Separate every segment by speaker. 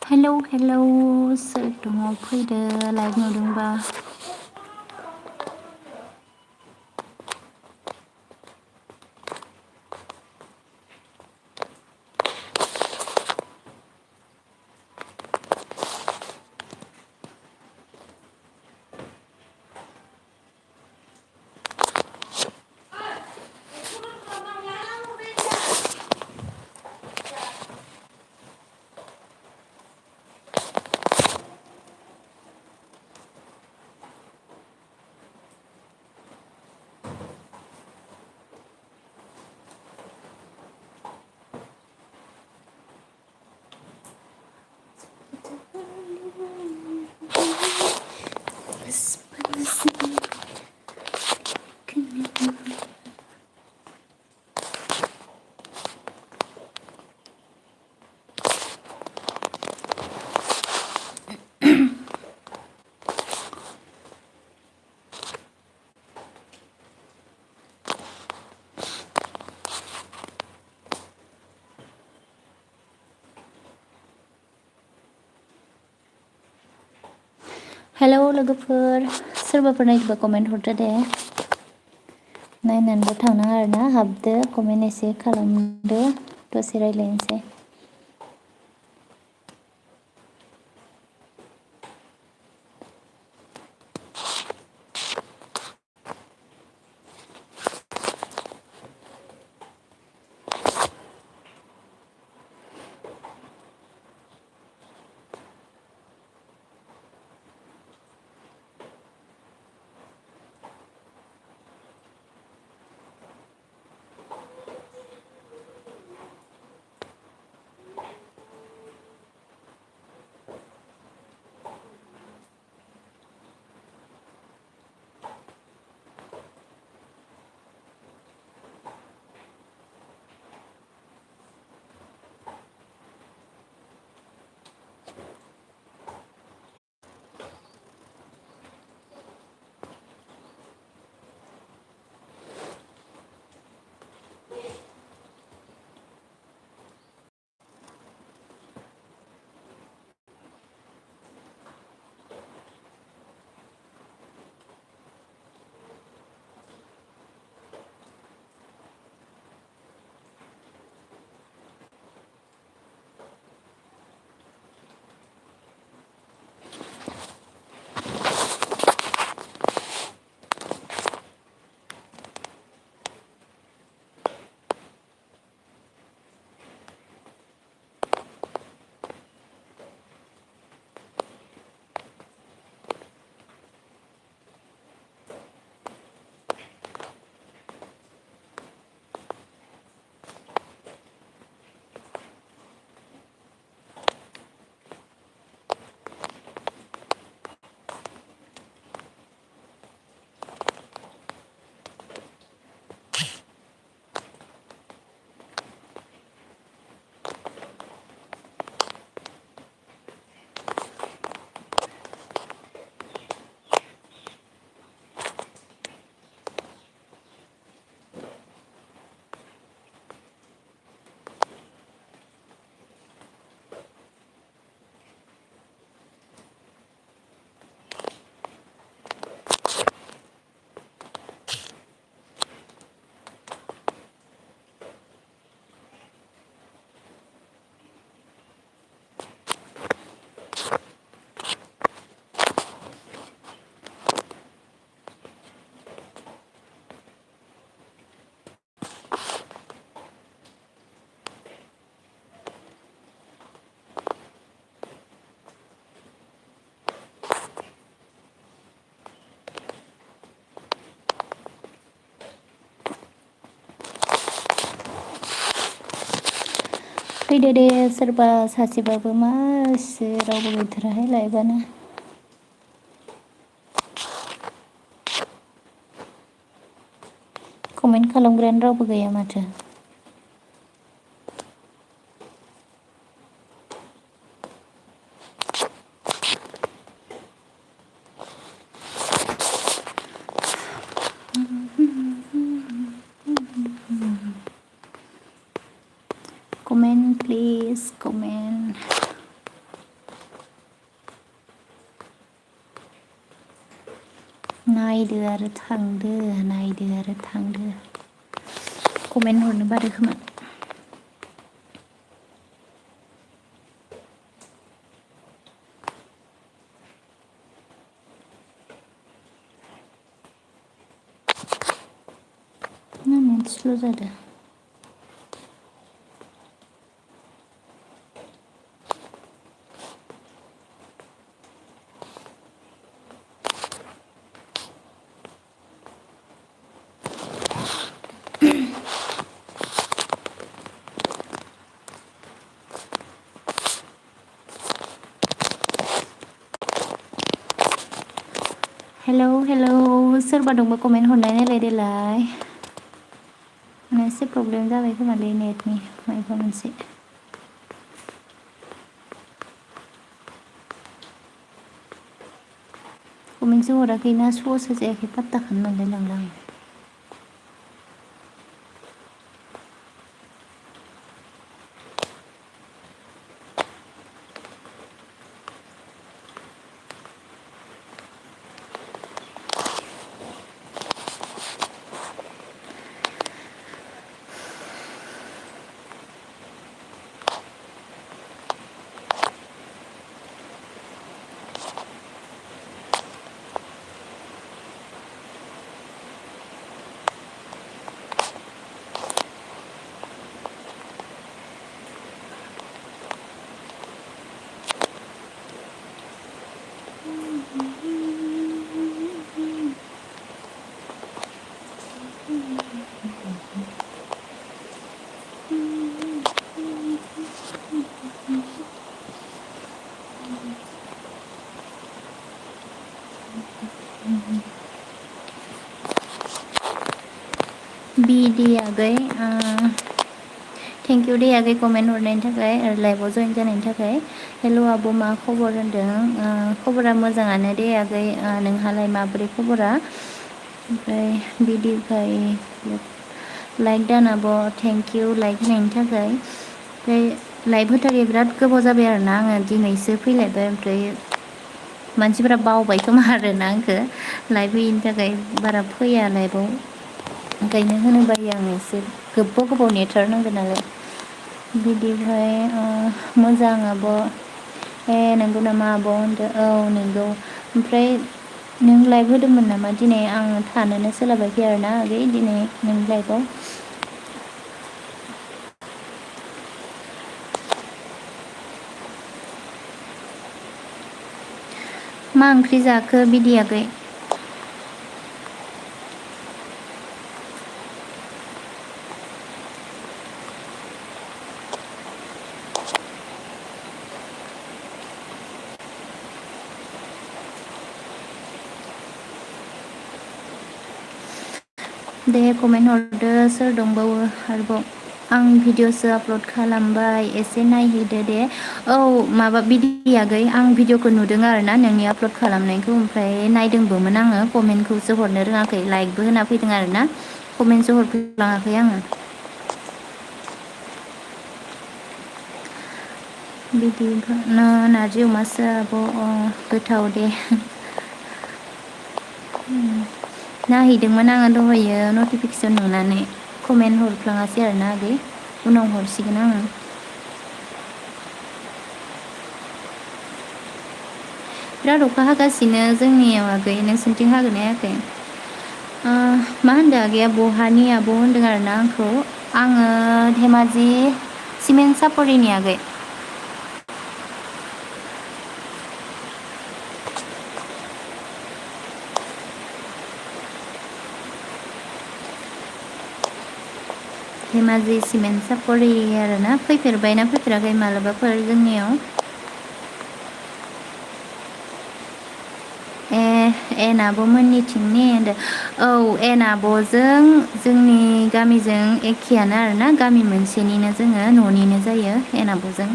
Speaker 1: Hello सोर दङ फैदो लाइभ नुदोंबा हेलौ लोगोफोर सोरबाफोर नायदोंबा कमेन्ट हरदो दे नायनानैबो थांनाङा आरोना हाबदो कमेन्ट एसे खालामदो दसे रायलायनोसै फैदो दे सोरबा सासेबाबो मासो रावबो गैथाराहाय लाइभआनो कमेन्ट खालामग्रायानो रावबो गैया माथो नायदो आरो थांदो नायदो आरो थांदो कमेन्ट हरनो बादो खोमा नेट स्ल' जादों हेलौ सोरबा दंबा कमेन्ट हरनाय नायलाय देलाय माने एसे प्रब्लेम जाबाय खोमालै नेटनि मायबा मोनसे कमेन्टसो हराखैना स'सो जायाखै पात्ताखौनो मोनलाय लांला आं बिदि आगै थेंक इउ दे आगै कमेन्ट हरनायनि थाखाय आरो लाइभआव जइन जानायनि थाखाय हेल' आब' मा खबर होनदों खबरा मोजाङानो दे आगै नोंहालाय माबोरै खबरा ओमफ्राय बिदिखाय लाइक दान आब' थेंक इउ लाइक होनायनि थाखाय ओमफ्राय लाइभ होथारै बिराद गोबाव जाबाय आरोना आङो दिनैसो फैलायबाय ओमफ्राय मानसिफोरा बावबाय खोमा आरोना आंखौ लाइभ होयिनि थाखाय बारा फैया लाइभआव ओंखायनो होनो बायो आं एसे गोबाव नेथारनांगौ नालाय बिदिहाय मोजां आब' नंगौ नामा आब' होनदो औ नंगौ ओमफ्राय नों लाइभ होदोंमोन नामा दिनै आं थानोनो सोलाबाखै आरोना आगै दिनै नोंनि लाइभआव मा ओंख्रि जाखो बिदि आगै दे कमेन्ट हरदो सोर दंबावो आरोबाव आं भिडिअसो आपल'ड खालामबाय एसे नायहैदो दे औ माबा बिदि आगै आं भिडिअखौ नुदों आरोना नोंनि आपल'ड खालामनायखौ ओमफ्राय नायदोंबोमोन आङो कमेन्टखौसो हरनो रोङाखै लाइकबो होना फैदों आरोना कमेन्टसो हरफ्लाङाखै आङो बिदि नारजि अमासो आब' गोथाव दे नायहैदोंमोन आङो दहायो नटिफिकेसन नुनानै कमेन्ट हरफ्लाङासै आरोना आगै उनाव हरसिगोन आङो बिराद अखा हागासिनो जोंनियाव आगै नोंसोरनिथिं हागोना हायाखै मा होनदों आगैया बहानि आब' होनदों आरोना आंखौ आङो धेमाजि सिमेन्ट सापरिनि आगै धेमाजि सिमेन्ट सापरि आरोना फैफेरबायना फैफेराखै मालाबाफोर जोंनियाव एन आब' मोननिथिंनि होनदों औ एन आब'जों जोंनि गामिजों एखेयानो आरोना गामि मोनसेनिनो जोङो न'निनो जायो एन आब'जों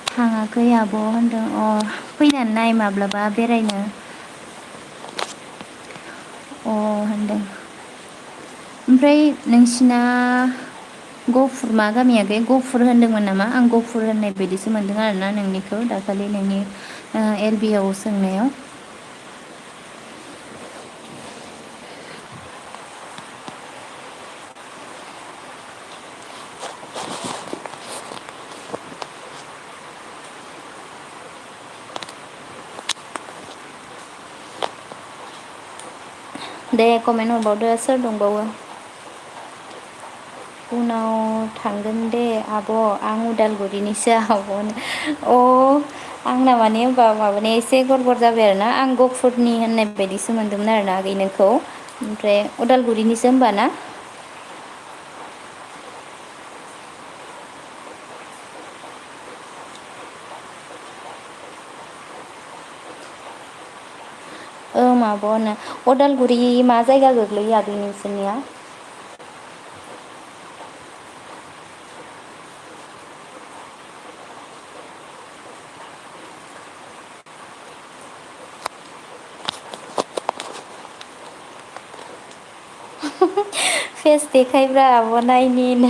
Speaker 1: थाङाखै आब' होनदों फैनानै नाय माब्लाबा बेरायनो होनदों ओमफ्राय नोंसिना गफुर मा गामि आगै गफुर होनदोंमोन नामा आं गफुर होननाय बायदिसो मोनदों आरोना नोंनिखौ दाखालि नोंनि एल बि आव सोंनायाव। दे कमेन्ट हरबावदो सोर दंबावो। उनाव थांगोन दे आब' आं उदालगुरिनिसो आब'नो अ आंना माने होनबा माबानाया एसे गरबर जाबाय आरोना आं गफुरनि होननाय बायदिसो मोनदोंमोन आरोना आगै नोंखौ ओमफ्राय उदालगुरिनिसो होनबा ना? ओं आब' नो अदालगुरि मा जायगा गोग्लैयो आगै नोंसोरनिया? फेस देखायब्रा आब' नायनिनो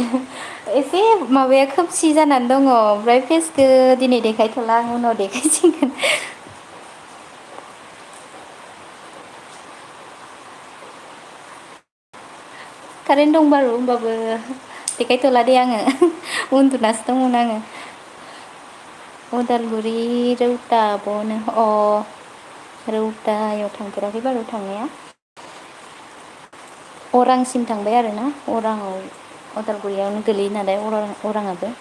Speaker 1: एसे माबाया खोमसि जानानै दङ ओमफ्राय फेसखौ दिनै देखायथ'ला आं उनाव देखायसिगोन। कारेन्ट दं बारु होमबाबो देखायथ'ला दे आङो उन्दुनासो दंमोन आङो। उदालगुरि रौता आब'नो अ रौतायाव थांफेराखै बारु थांनाया। अरांसिम थांबाय आरोना अरांआव अदालगुरियावनो गोलैयो नालाय अरांआबो।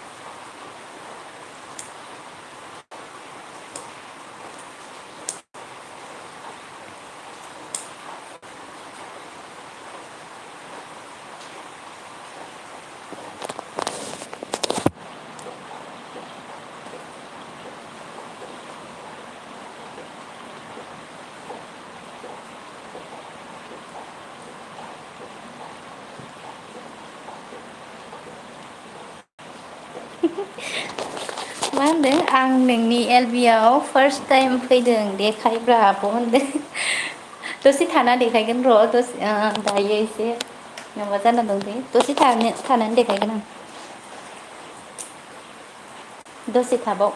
Speaker 1: मा होनदों आं नोंनि एल बि आव फार्स्ट टाइम फैदों देखायब्रा आब' होनदों दसे थाना देखायगोन र' दसे दायो एसे माबा जाना दंथ'यो दसे थानानै देखायगोन आं। दसे थाबाव।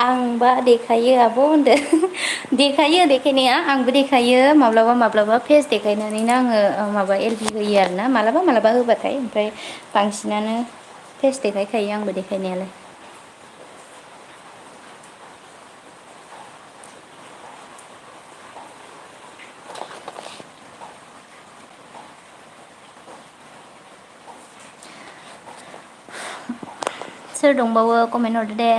Speaker 1: आंबा देखायो आब' होनदों देखायो देखायनाया आंबो देखायो माब्लाबा माब्लाबा फेस देखायनानैनो आङो माबा एल बि होयो आरोना मालाबा मालाबा होबाथाय ओमफ्राय बांसिनानो फेस देखायखायो आंबो देखायनायालाय। सोर दंबावो कमेन्ट हरदो दे।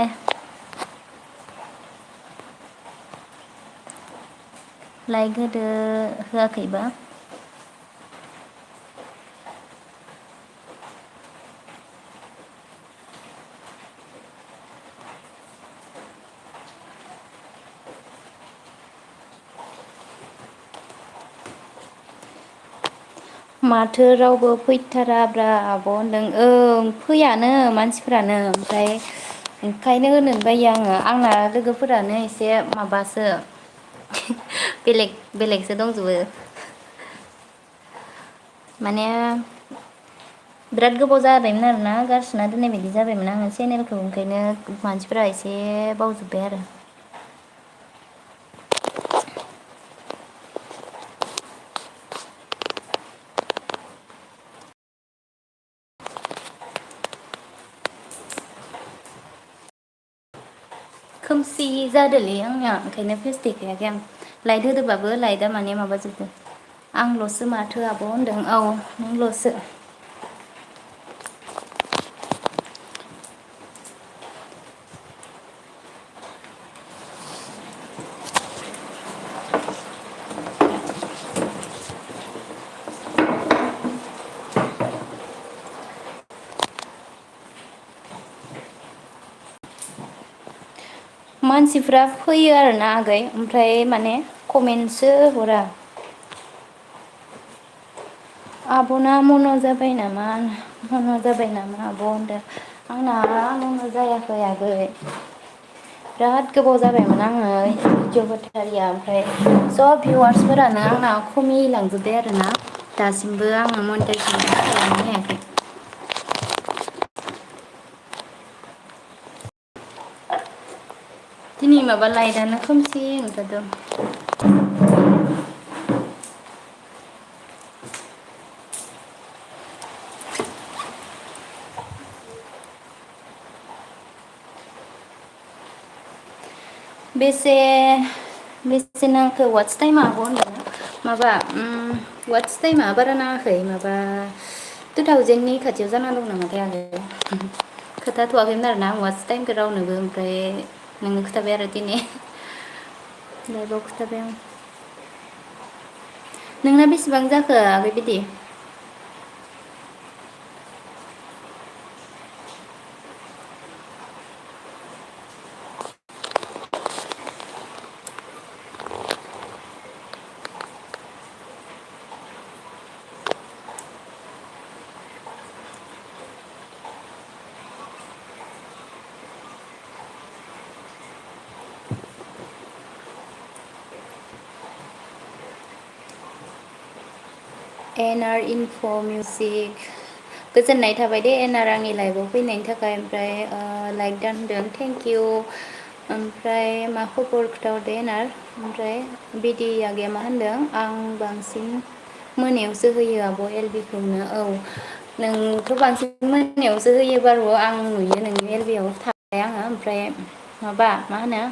Speaker 1: लाइक होदो होआखैबा। माथो रावबो फैथाराब्रा आब' होनदों ओं फैयानो मानसिफोरानो ओमफ्राय ओंखायनो होनो बायो आङो आंना लोगोफोरानो एसे माबासो बेलेग बेलेगसो दंजोबो। माने बिराद गोबाव जाबायमोन आरोना गारसोना दोननाय बायदि जाबायमोन आङो चेनेलखौ ओंखायनो मानसिफोरा एसे बावजोब्बाय आरो। खोमसि जादोंलै आंनिया ओंखायनो फेस देखायाखै आं लाइट होदोबाबो लाइटआ माने माबाजोबदों आंल'सो माथो आब' होनदों औ नोंल'सो। मानसिफ्रा फैयो आरोना आगै ओमफ्राय माने कमेन्टसो हरा। आब'ना मन' जाबाय नामा मन' जाबाय नामा आब' होनदों आंना मन' जायाखै आगै बिराद गोबाव जाबायमोन आङो भिडिअ होथारिया ओमफ्राय सब भिवार्सफोरानो आंना खमिलांजोब्बाय आरोना दासिमबो आङो मनिटाइजेसन खालामनो हायाखै। दिनै माबा लाइटआनो खोमसि ओंखारदों। बेसे बेसे नांखो वाट्स टाइमा आब' होनदों माबा वाट्स टाइमा बारा नाङाखै माबा 2000नि खाथियाव जाना दं नामाथाय आगै खोथाथ'वाखैमोन आरोना आं वाट्स टाइमखौ रावनोबो ओमफ्राय नोंनो खोथाबाय आरो दिनै लाइभआव खोथाबाय आं नोंना बेसेबां जाखो आगै बिदि एन आर इनफ' मिउजिक गोजोननाय थाबाय दे एन आर आंनि लाइफआव फैनायनि थाखाय ओमफ्राय लाइक दानदों थेंक इउ ओमफ्राय मा खबर खोथाहरदो एन आर ओमफ्राय बिदि आगैया मा होनदों आं बांसिन मोनायावसो होयो आब' एल बि खौनो औ नोंथ' बांसिन मोनायावसो होयो बारु आं नुयो नोंनि एल बि आव थाबाय आङो ओमफ्राय माबा मा होनो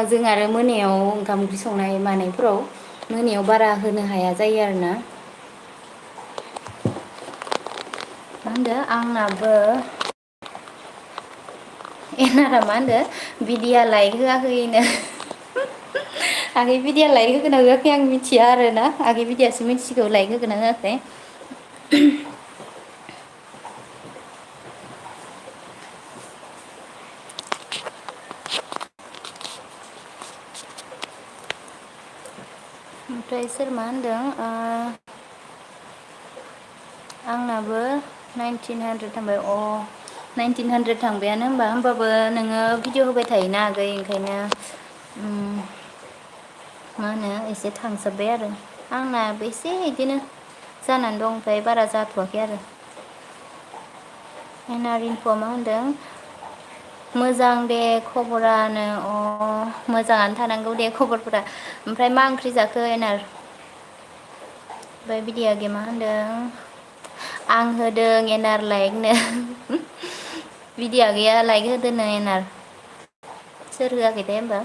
Speaker 1: जों आरो मोनायाव ओंखाम ओंख्रि संनाय मानायफोराव मोनायाव बारा होनो हाया जायो आरोना मा होनदो आंनाबो एनारा मा होनदो बिदिया लाइक होआखैनो आगै बिदिया लाइक होगोना होआखै आं मिथिया आरोना आगै बिदियासो मिथिगौ लाइक होगोना होआखै ओमफ्राय सोर मा होनदों आंनाबो 1900 थांबाय 1900 थांबायानो होमबाबो नोङो भिडिअ होबाय थायोना आगै ओंखायनो मा होनो एसे थांजोब्बाय आरो आंनाबो एसे बिदिनो जानानै दं ओमफ्राय बारा जाथ'वाखै आरो एन आर इनफ' मा होनदों मोजां दे खबरानो मोजाङानो थानांगौ दे खबरफोरा ओमफ्राय मा ओंख्रि जाखो एनार ओमफ्राय बिदि आगैया मा होनदों आं होदों एनार लाइकनो बिदि आगैया लाइक होदोंनो एनार सोर होआखैथाय होमबा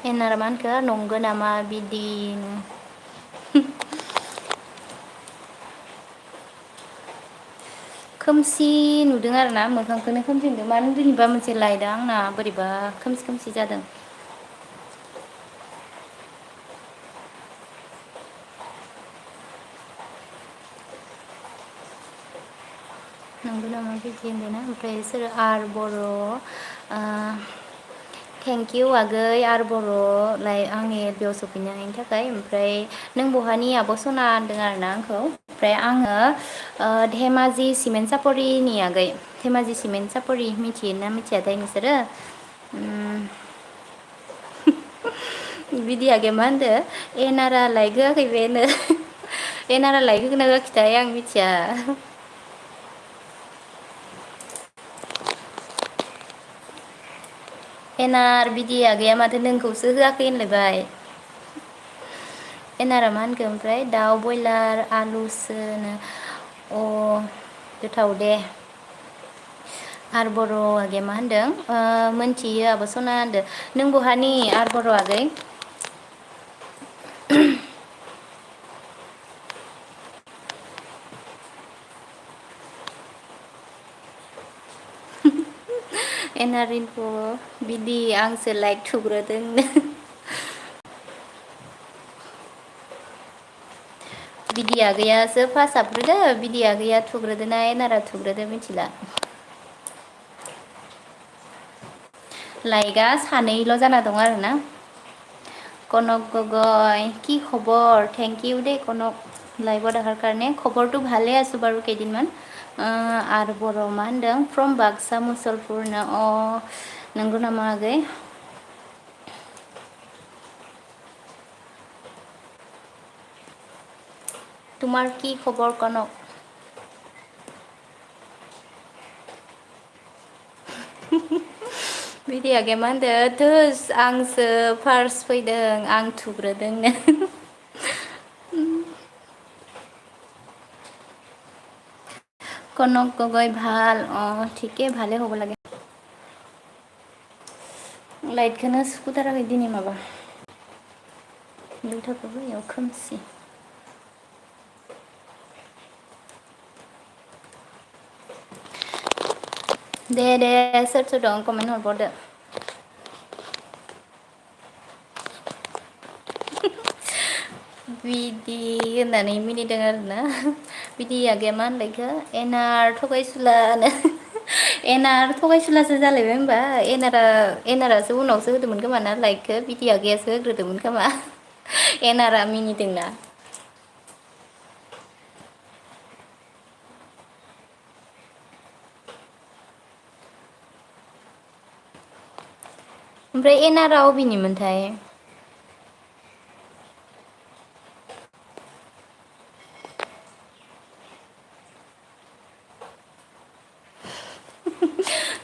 Speaker 1: एनार मा होनखो नंगौ नामा बिदिनो खोमसि नुदों आरो ना मोखांखौनो खोमसि नुदों मानो दिनैबा मोनसे लाइटआ आंना बोरैबा खोमसि खोमसि जादों नंगौ नामा बिदि होनदोंना ओमफ्राय सोर आर बर' थेंक इउ आगै आर बर' आंनि बेयाव सफैनायनि थाखाय ओमफ्राय नों बहानि आब' सना होनदों आरोना आंखौ ओमफ्राय आङो धेमाजि सिमेन्ट सापरिनि आगै धेमाजि सिमेन्ट सापरि मिथियोना मिथियाथाय नोंसोरो बिदि आगैया मा होनदो एनारा लाइक होआखै बेनो एनारा लाइक होगोना होआखैथाय आं मिथिया एनार बिदि आगैया माथो नोंखौसो होआखै होनलायबाय एनारा मा होनखो ओमफ्राय दाउ बयलार आलुसोनो गोथाव दे आर बर' आगैया मा होनदों मोनथियो आब' सना होनदों नों बहानि आर बर' आगै एनारिनफ' बिदि आंसो लाइक थुग्रोदों बिदि आगैयासो फार्स्ट हाबग्रोदो बिदि आगैया थुग्रोदो ना एनारा थुग्रोदो मिथिला लाइकआ सानैल' जाना दं आरोना কনক গগৈ কি খবৰ? থেংক ইউ দেই কনক লাইভত অহাৰ কাৰণে। খবৰটো ভালে আছোঁ বাৰু কেইদিনমান। आरो बर' मा होनदों फ्रम बाक्सा मुसलपुरनो नंगौ नामा आगै? তোমাৰ কি খবৰ কনক? बिदि आगैया मा होनदों धोस आंसो फार्स्ट फैदों आं थुग्रोदोंनो। কনক গগৈ ভাল ঠিকে ভালে হ'ব লাগে। लाइटखौनो सुखुथाराखै दिनै माबा दुइथाखौबो इयाव खोमसि। दे दे सोर सोर दं कमेन्ट हरबावदो। बिदि होननानै मिनिदों आरोना बिदि आगैया मा होनलायखो एनार थगायसुलानो एनार थगायसुलासो जालायबाय होनबा एनारासो उनावसो होदोंमोन खोमा ना लाइकखौ बिदि आगैयासो होग्रोदोंमोन खोमा एनारा मिनिदोंना। ओमफ्राय एनारा अबेनिमोनथाय?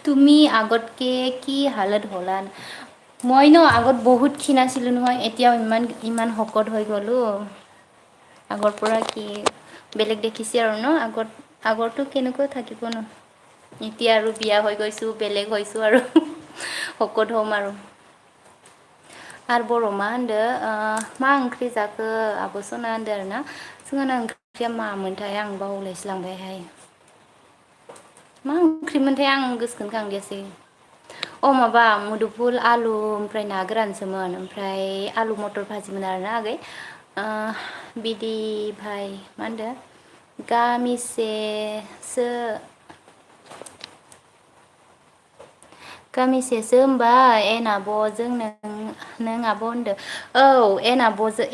Speaker 1: তুমি আগতকে কি হালত হ'লা? মই ন আগত বহুত ক্ষীণ আছিলোঁ নহয় এতিয়াও ইমান শকত হৈ গ'লোঁ। আগৰ পৰা কি বেলেগ দেখিছে আৰু ন আগৰটো কেনেকৈ থাকিব ন। এতিয়া আৰু বিয়া হৈ গৈছোঁ বেলেগ হৈছোঁ আৰু শকত হ'ম আৰু। आरो बर' मा होनदो मा ओंख्रि जाखो आब' सना होनदो आरोना जोंहाना ओंख्रिया मामोनथाय आं बावलायस्लांबायहाय। मा ओंख्रिमोनथाय आं गोसोखौनो खांदियासै। माबा मुदुफुल आलु ओमफ्राय ना गोरानसोमोन ओमफ्राय आलु मटर भाजिमोन आरोना आगै। बिदि भाइ मा होनदो गामिसेसो गामिसेसो होनबा एन आब' जों नों आब' होनदो औ एन आब'जों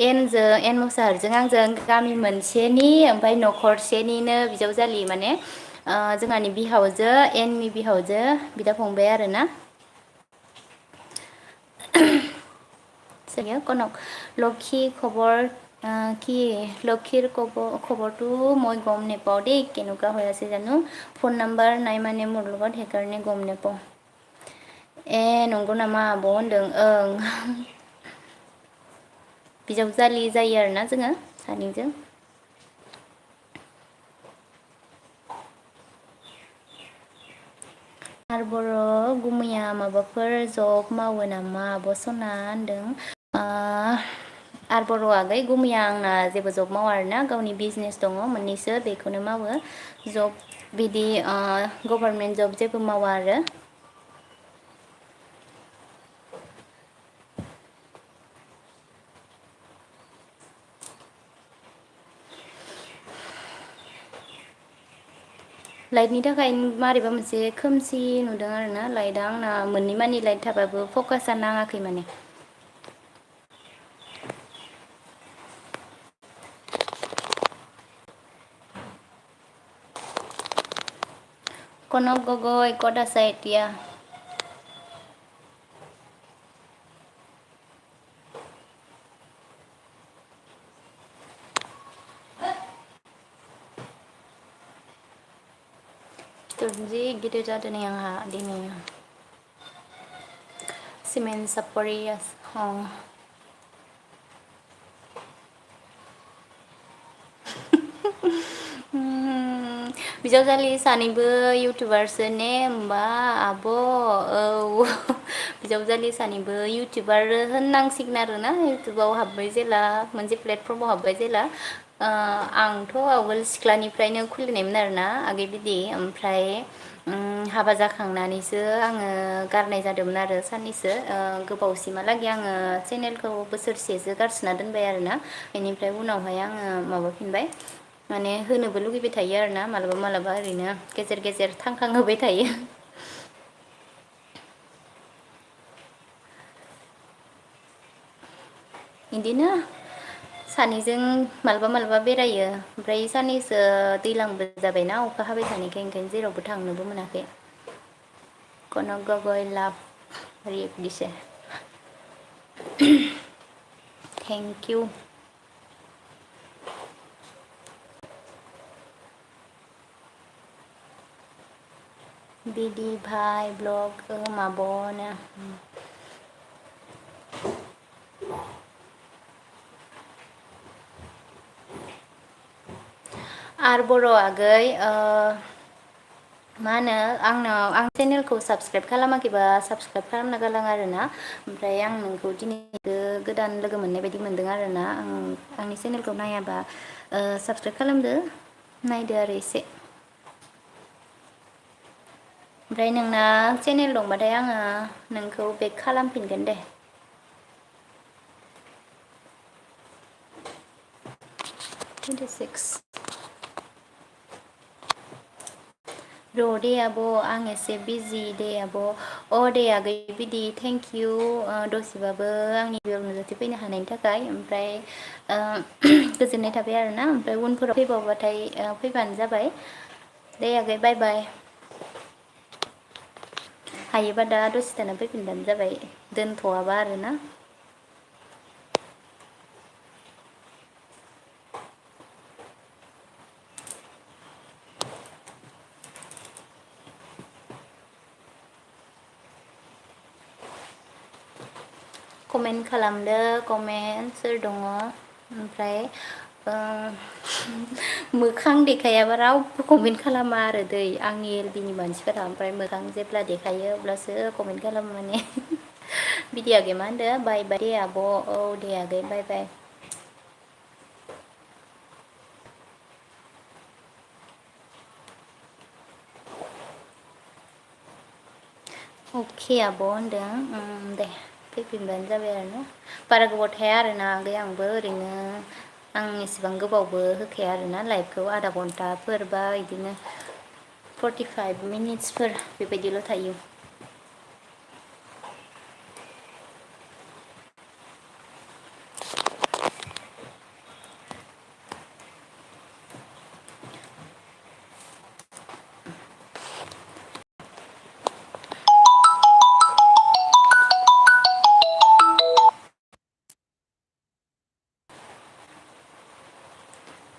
Speaker 1: एन मुसाहारिजों आंजों गामि मोनसेनि ओमफ्राय न'खरसेनिनो बिजावजालि माने जोंहानि बिहावजो एननि बिहावजो बिदा फंबाय आरोना। কনক লক্ষী খবৰ কি লক্ষীৰ খবৰটো মই গম নেপাওঁ দেই কেনেকুৱা হৈ আছে জানো ফোন নাম্বাৰ নাই মানে মোৰ লগত সেইকাৰণে গম নেপাওঁ। नंगौ नामा आब' होनदों ओं बिजावजालि जायो आरोना जोङो सानैजों। आरो बर' गुमैया माबाफोर जब मावो नामा आब' सना होनदों। आरो बर' आगै गुमैया आंना जेबो जब मावा आरोना गावनि बिजनेस दङ मोननैसो बेखौनो मावो। जब बिदि गभारमेन्ट जब जेबो मावा आरो। लाइटनि थाखाय मारैबा मोनसे खोमसि नुदों आरोना लाइटआ आंना मोननै मानि लाइट थाबाबो फकासा नाङाखै माने। কনক গগৈ ক'ত আছা এতিয়া? जि गिदिर जादों नै आंहा दिनै सिमेन्ट सापरि बिजावजालि सानैबो इउटुबारसो ने होमबा आब' औ बिजावजालि सानैबो इउटुबार होननांसिगोन आरोना इउटुबाव हाबबाय जेला मोनसे प्लेटफर्माव हाबबाय जेला आंथ' आवगोल सिख्लानिफ्रायनो खुलिनायमोन आरोना आगै बिदि ओमफ्राय हाबा जाखांनानैसो आङो गारनाय जादोंमोन आरो साननैसो गोबावसिमहालागै आङो चेनेलखौ बोसोरसेसो गारसोना दोनबाय आरोना बेनिफ्राय उनावहाय आङो माबाफिनबाय माने होनोबो लुगैबाय थायो आरोना मालाबा मालाबा ओरैनो गेजेर गेजेर थांखां होबाय थायो। इदिनो सानैजों मालाबा मालाबा बेरायो ओमफ्राय साननैसो दैज्लांबो जाबायना अखा हाबाय थानायखाय ओंखायनो जेरावबो थांनोबो मोनाखै कनक गगै लाभ रिएक्ट दिसे थेंक इउ बिदि भाइ ब्लग माबावनो आरो बर' आगै मा होनो आंनाव आं चेनेलखौ साबसक्राइब खालामाखैबा साबसक्राइब खालामना गालां आरोना ओमफ्राय आं नोंखौ दिनै गोदान लोगो मोननाय बायदि मोनदों आरोना आं आंनि चेनेलखौ नायाबा साबसक्राइब खालामदो नायदो आरो एसे ओमफ्राय नोंना चेनेल दंबाथाय आङो नोंखौ बेक खालामफिनगोन दे 26 र' दे आब' आं एसे बिजि दे आब' अ दे आगै बिदि थेंक इउ दसेबाबो आंनि बेयाव नुजाथि फैनो हानायनि थाखाय ओमफ्राय गोजोननाय थाबाय आरोना ओमफ्राय उनफोराव फैबावबाथाय फैबानो जाबाय दे आगै बाय बाय हायोबा दा दसे थाना फैफिनबानो जाबाय दोनथ'वाबा आरोना कमेन्ट खालामदो कमेन्ट सोर दङ ओमफ्राय मोखां देखायाबा रावबो कमेन्ट खालामा आरो दै आंनि एलबिनि मानसिफोरा ओमफ्राय मोखां जेब्ला देखायो अब्लासो कमेन्ट खालामो माने बिदि आगै मा होनदो बाय बाय दे आब' औ दे आगै बाय बाय अके आब' होनदों दे फैफिनबानो जाबाय आरोना बारा गोबाव थाया आरोना आगै आंबो ओरैनो आं एसेबां गोबावबो होखाया आरोना लाइभखौ आधा घन्टाफोर बा बिदिनो 45 मिनिट्सफोर बेबायदिल' थायो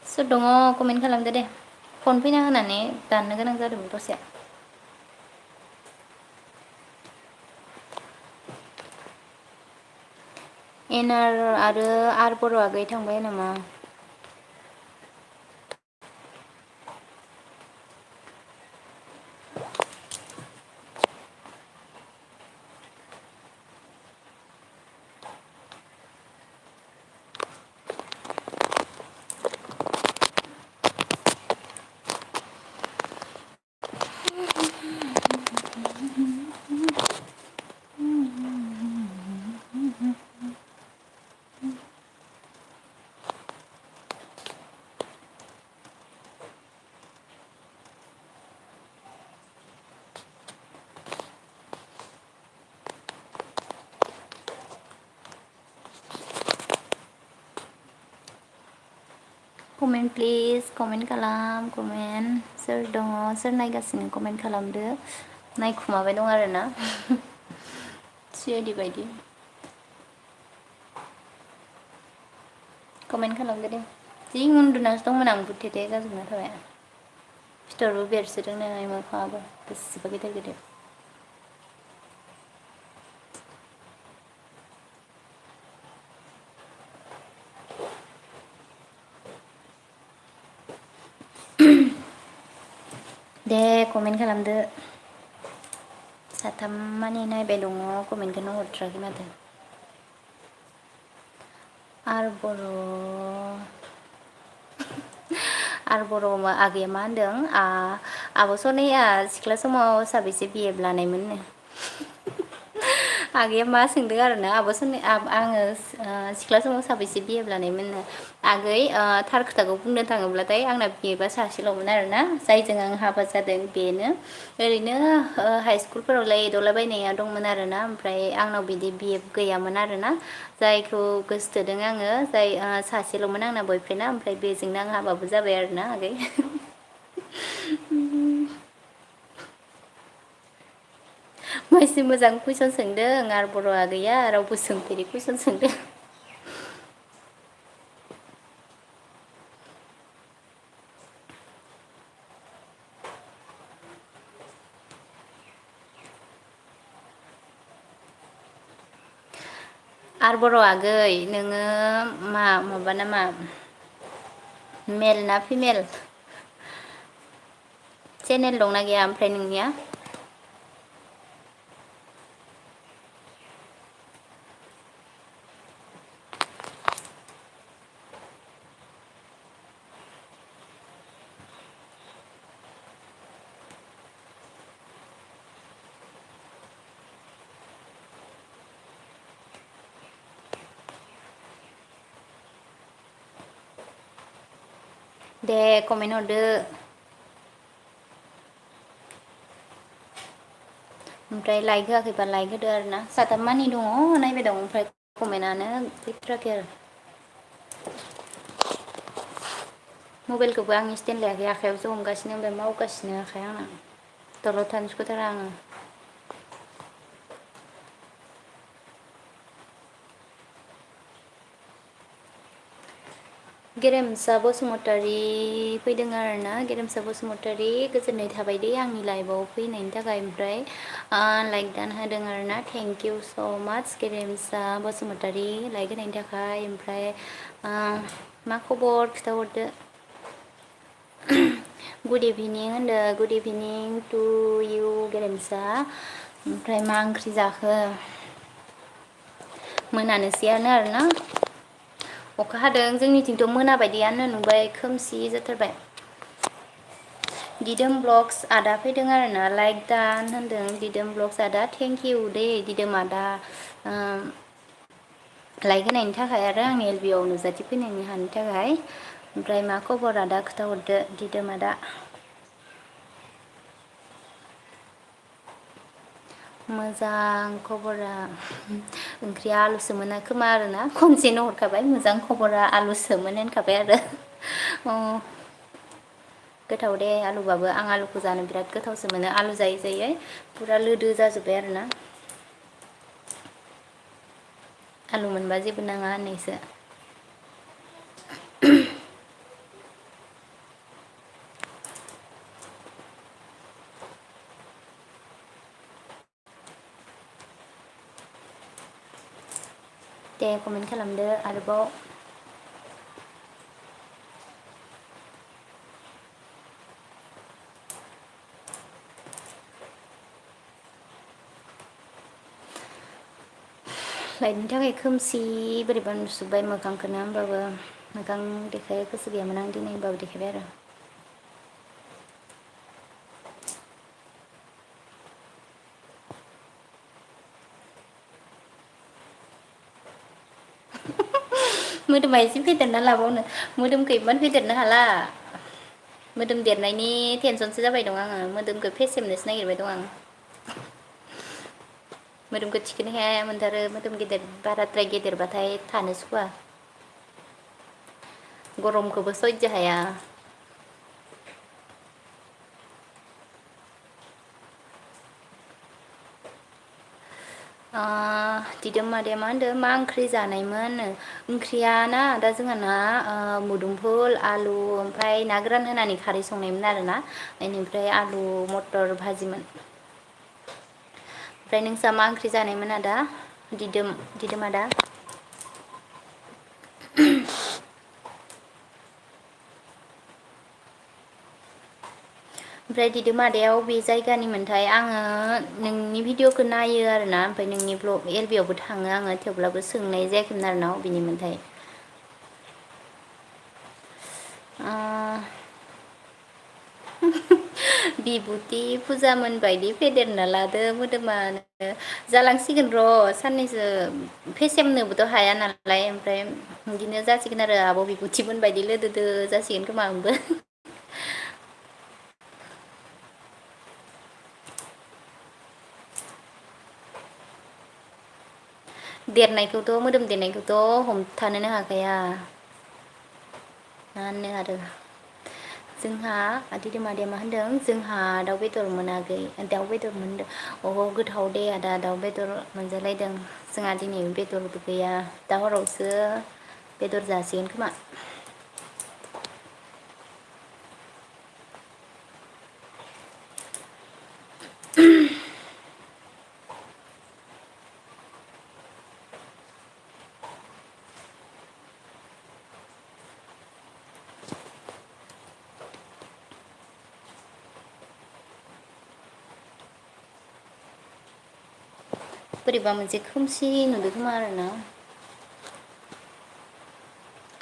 Speaker 1: सोर दङ कमेन्ट खालामदो दे फन फैना होनानै दाननो गोनां जादोंमोन दसे एनार आरो आर बर' आगै थांबाय नामा कमेन्ट प्लिज कमेन्ट खालाम कमेन्ट सोर दङ सोर नायगासिनो कमेन्ट खालामदो नायखुमाबाय दं आरोना सिआइडि बायदि कमेन्ट खालामदो दे जि उन्दुनासो दंमोन आं बुथे ते जाजोबना थाबाय फिथरबो बेरसोदों नै मोखाङाबो बेसेबा गेदेर गेदेर दे कमेन्ट खालामदो साथाम मानि नायबाय दङ कमेन्टखौनो हरथ्राखै माथो आर बर' आरो बर' आगैया मा होनदों आब' सनाया सिख्ला समाव साबेसे बिएफ लानायमोननो आगैया मा सोंदों आरो ना आब' सोंनाय आङो सिख्ला समाव साबैसे बिए लानायमोन आगै थार खोथाखौ बुंनो थाङोब्लाथाय आंना बिएबा सासेल'मोन आरो ना जायजों आं हाबा जादों बेनो ओरैनो हाइ स्कुलफोरावलाय एदावलाबायनाया दंमोन आरो ना ओमफ्राय आंनाव बिदि बिए गैयामोन आरो ना जायखौ गोसोथोदों आङो जाय सासेल'मोन आंना बयफ्रेन्डआ ओमफ्राय बेजोंनो आं हाबाबो जाबाय आरो ना आगै मानसि मोजां कुइसन सोंदों आरो बर' आगैया रावबो सोंफेरि कुइसन सोंदों आरो बर' आगै नोङो माबा नामा मेल ना फिमेल चेनेल दंना गैया ओमफ्राय नोंनिया दे कमेन्ट हरदो ओमफ्राय लाइक होआखैबा लाइक होदो आरो ना साथाम मानि दङ नायबाय दं ओमफ्राय कमेन्टआनो फैथाराखै आरो मबाइलखौबो आं स्टेन्ड लायाखै आखायावसो हमगासिनो ओमफ्राय मावगासिनो आखाया आंना दलर थानो सुखुथारा आङो गेरेमसा बसुमतारी फैदों आरो ना गेरेमसा बसुमतारी गोजोननाय थाबाय दे आंनि लाइफआव फैनायनि थाखाय ओमफ्राय लाइक दान होदों आरो ना थेंक इउ स' माच गेरेमसा बसुमतारी लाइक होनायनि थाखाय ओमफ्राय मा खबर खिथाहरदो गुड इभिनिं होनदो गुड इभिनिं टु इउ गेरेमसा ओमफ्राय मा ओंख्रि जाखो मोनानोसैयानो आरोना अखा हादों जोंनिथिंथ' मोनाबायदियानो नुबाय खोमसि जाथारबाय दिदोम ब्लग्स आदा फैदों आरो ना लाइक दान होनदों दिदोम ब्लग्स आदा थेंक इउ दे दिदोम आदा लाइक होनायनि थाखाय आरो आंनि एल बि आव नुजाथि फैनायनि हानि थाखाय ओमफ्राय मा खबर आदा खोथाहरदो दिदोम आदा मोजां खबरा ओंख्रिया आलुसोमोन खोमा आरोना खनसेनो हरखाबाय मोजां खबरा आलुसोमोन होनखाबाय आरो गोथाव दे आलुबाबो आं आलुखौ जानो बिराद गोथावसो मोनो आलु जायै जायै फुरा लोदो जाजोब्बाय आरोना आलु मोनबा जेबो नाङा होननायसो दे कमेन्ट खालामदो आरोबाव लाइटनि थाखाय खोमसि बोरैबा नुजोब्बाय मोखांखौनो होमबाबो मोखां देखाय गोसो गैयामोन आं दिनै होमबाबो देखायबाय आरो मोदोमा एसे फेदेरना लाबावनो मोदोमखौ इमान फेदेरनो हाला मोदोम देरनायनि टेनसनसो जाबाय दं आङो मोदोमखौ फेसेमनोसो नागिरबाय दं आं मोदोमखौ थिखोनो हाया हाया मोनथारो मोदोम गेदेर बाराद्राय गेदेरबाथाय थानो सुखुवा गरमखौबो सयज हाया दिदोम मादैया मा होनदों मा ओंख्रि जानायमोन ओंख्रिया ना दा जोंहाना मुदुमफुल आलु ओमफ्राय ना गोरान होनानै खारै संनायमोन आरोना बेनिफ्राय आलु मटर भाजिमोन ओमफ्राय नोंस्रा मा ओंख्रि जानायमोन आदा दिदोम आदा ओमफ्राय दिदोम आदाया अबे जायगानि मोनथाय आङो नोंनि भिडिअखौ नायो आरोना ओमफ्राय नोंनि ब्लग एल बि आवबो थाङो आङो थेवब्लाबो सोंनाय जायाखैमोन आरोना अबेनिमोनथाय बिबुति फुजामोन बायदि फेदेरना लादो मोदोमानो जालांसिगोन र' साननैसो फेसेमनोबोथ' हाया नालाय ओमफ्राय बिदिनो जासिगोन आरो आब' बिबुथिमोन बायदि लोदोदो जासिगोन खोमा आंबो देरनायखौथ' मोदोम देरनायखौथ' हमथानोनो हाखाया मा होनो आरो जोंहा दिदी मादैया मा होनदों जोंहा दाउ बेदर मोनाखै दाउ बेदर मोनदों अ गोथाव दे आदा दाउ बेदर मोनजालायदों जोंहा दिनै बेदरबो गैया दा हरावसो बेदर जासिगोन खोमा बोरैबा मोनसे खोमसि नुदों खोमा आरोना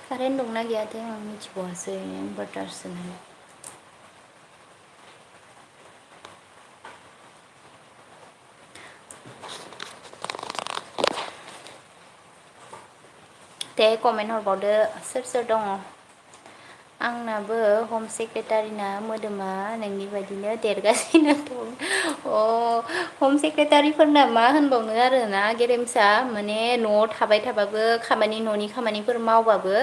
Speaker 1: कारेन्ट दंना गैयाथाय आं मिथिबावासै इनभार्टारसो नामा दे कमेन्ट हरबावदो सोर सोर दङ आंनाबो हम सेक्रेटारिना मोदोमा नोंनि बायदिनो देरगासिनो दं अ हम सेक्रेटारिफोरना मा होनबावनो आरोना गेरेमसा माने न'आव थाबाय थाबाबो खामानि न'नि खामानिफोर मावबाबो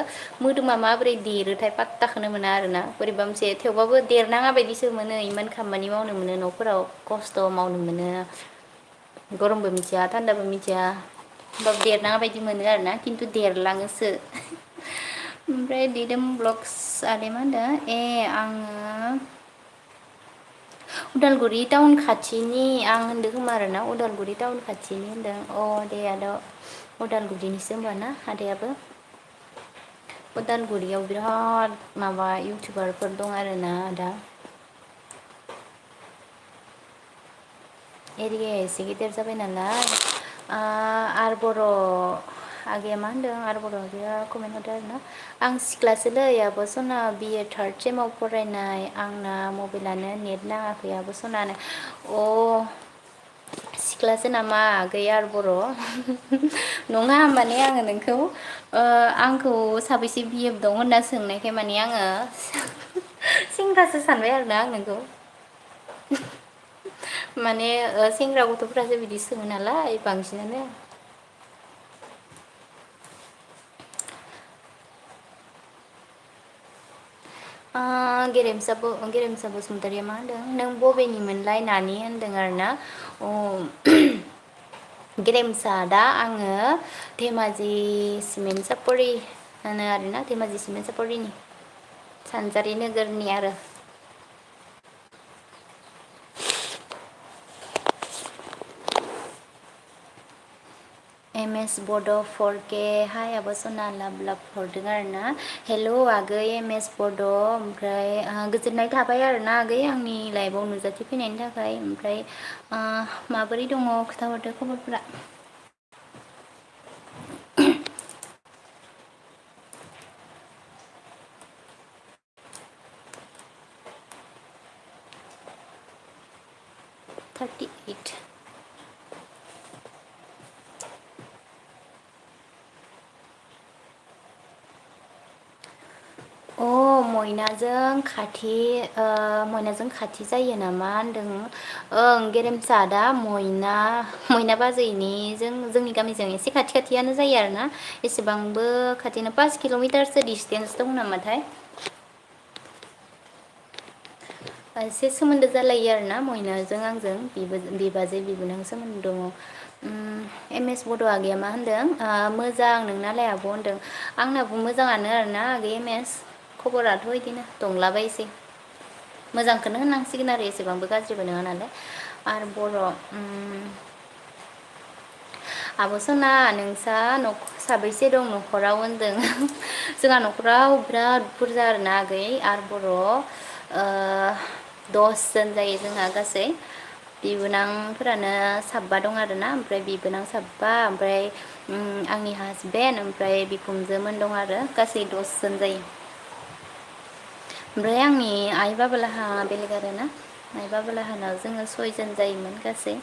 Speaker 1: मोदोमा माबोरै देरोथाय पात्ताखौनो मोना आरोना बोरैबा मोनसे थेवबाबो देरनाङा बायदिसो मोनो इमान खामानि मावनो मोनो न'फोराव खस्थ' मावनो मोनो गरमबो मिथिया थान्दाबो मिथिया होमबाबो देरनाङा बायदि मोनो आरोना खिन्थु देरलाङोसो ओमफ्राय दिदोम ब्लग्स आदाया मा होनदों ए आङो उदालगुरि टाउन खाथिनि आं होनदों खोमा आरोना उदालगुरि टाउन खाथिनि होनदों अ दे आदा उदालगुरिनिसो होनबा ना आदायाबो उदालगुरियाव बिराद माबा इउटुबारफोर दं आरोना आदा एरियाया एसे गिदिर जाबाय नालाय आर बर' आगैया मा होनदों आर बर' आगैया कमेन्ट हरदों आरोना आं सिख्लासोलै आब' सना बिए थार्ड सेमाव फरायनाय आंना मबाइलानो नेट नाङाखै आब' सनानो अ सिख्लासो नामा आगै आर बर' नङा माने आङो नोंखौ आंखौ साबैसे बिएफ दं होनना सोंनायखाय माने आङो सेंग्रासो सानबाय आरोना आं नोंखौ माने सेंग्रा गथ'फ्रासो बिदि सोङो नालाय बांसिनानो गेरेमसा बसुमतारिया मा होनदों नों बबेनिमोनलाय नानि होनदों आरोना गेरेमसा दा आङो धेमाजि सिमेन्ट सापरि होनो आरोना धेमाजि सिमेन्ट सापरिनि सानजारि नोगोरनि आरो एम एस बड' 4K हाय आब' सना लाभ लाभ हरदों आरोना हेल' आगै एम एस बड' ओमफ्राय गोजोननाय थाबाय आरोना आगै आंनि लाइफआव नुजाथिफैनायनि थाखाय ओमफ्राय माबोरै दङ खोथाहरदो खबरफोरा 38 अ मयनाजों खाथि जायो नामा होनदों ओं गेरेमसा दा मयना बाजैनिजों जोंनि गामिजों एसे खाथि खाथियानो जायो आरोना एसेबांबो खाथिनो 5 किल'मिटारसो डिसटेन्स दं नामाथाय एसे सोमोन्दो जालायो आरोना मयनाजों आंजों बिबाजै बिबोनां सोमोन्दो दङ एम एस बड' आगैया मा होनदों मोजां नोंनालाय आब' होनदों आंनाबो मोजाङानो आरोना आगै एम एस खबराथ' बिदिनो दंलाबायसै मोजांखौनो होननांसिगोन आरो एसेबांबो गाज्रिबो नङा नालाय आरो बर' आब' सना नोंसा साबैसे दं न'खराव होनदों जोंहा न'खराव बिराद बुरजा आरोना आगै आरो बर' 10 जन जायो जोंहा गासै बिबोनांफोरानो साबा दं आरोना ओमफ्राय बिबोनां साबा ओमफ्राय आंनि हासबेन्ड ओमफ्राय बिखुनजोमोन दं आरो गासै 10 जन जायो ओमफ्राय आंनि आइ बाबालाहा बेलेग आरोना मायबा बालाहानाव जोङो 6 जन जायोमोन गासै।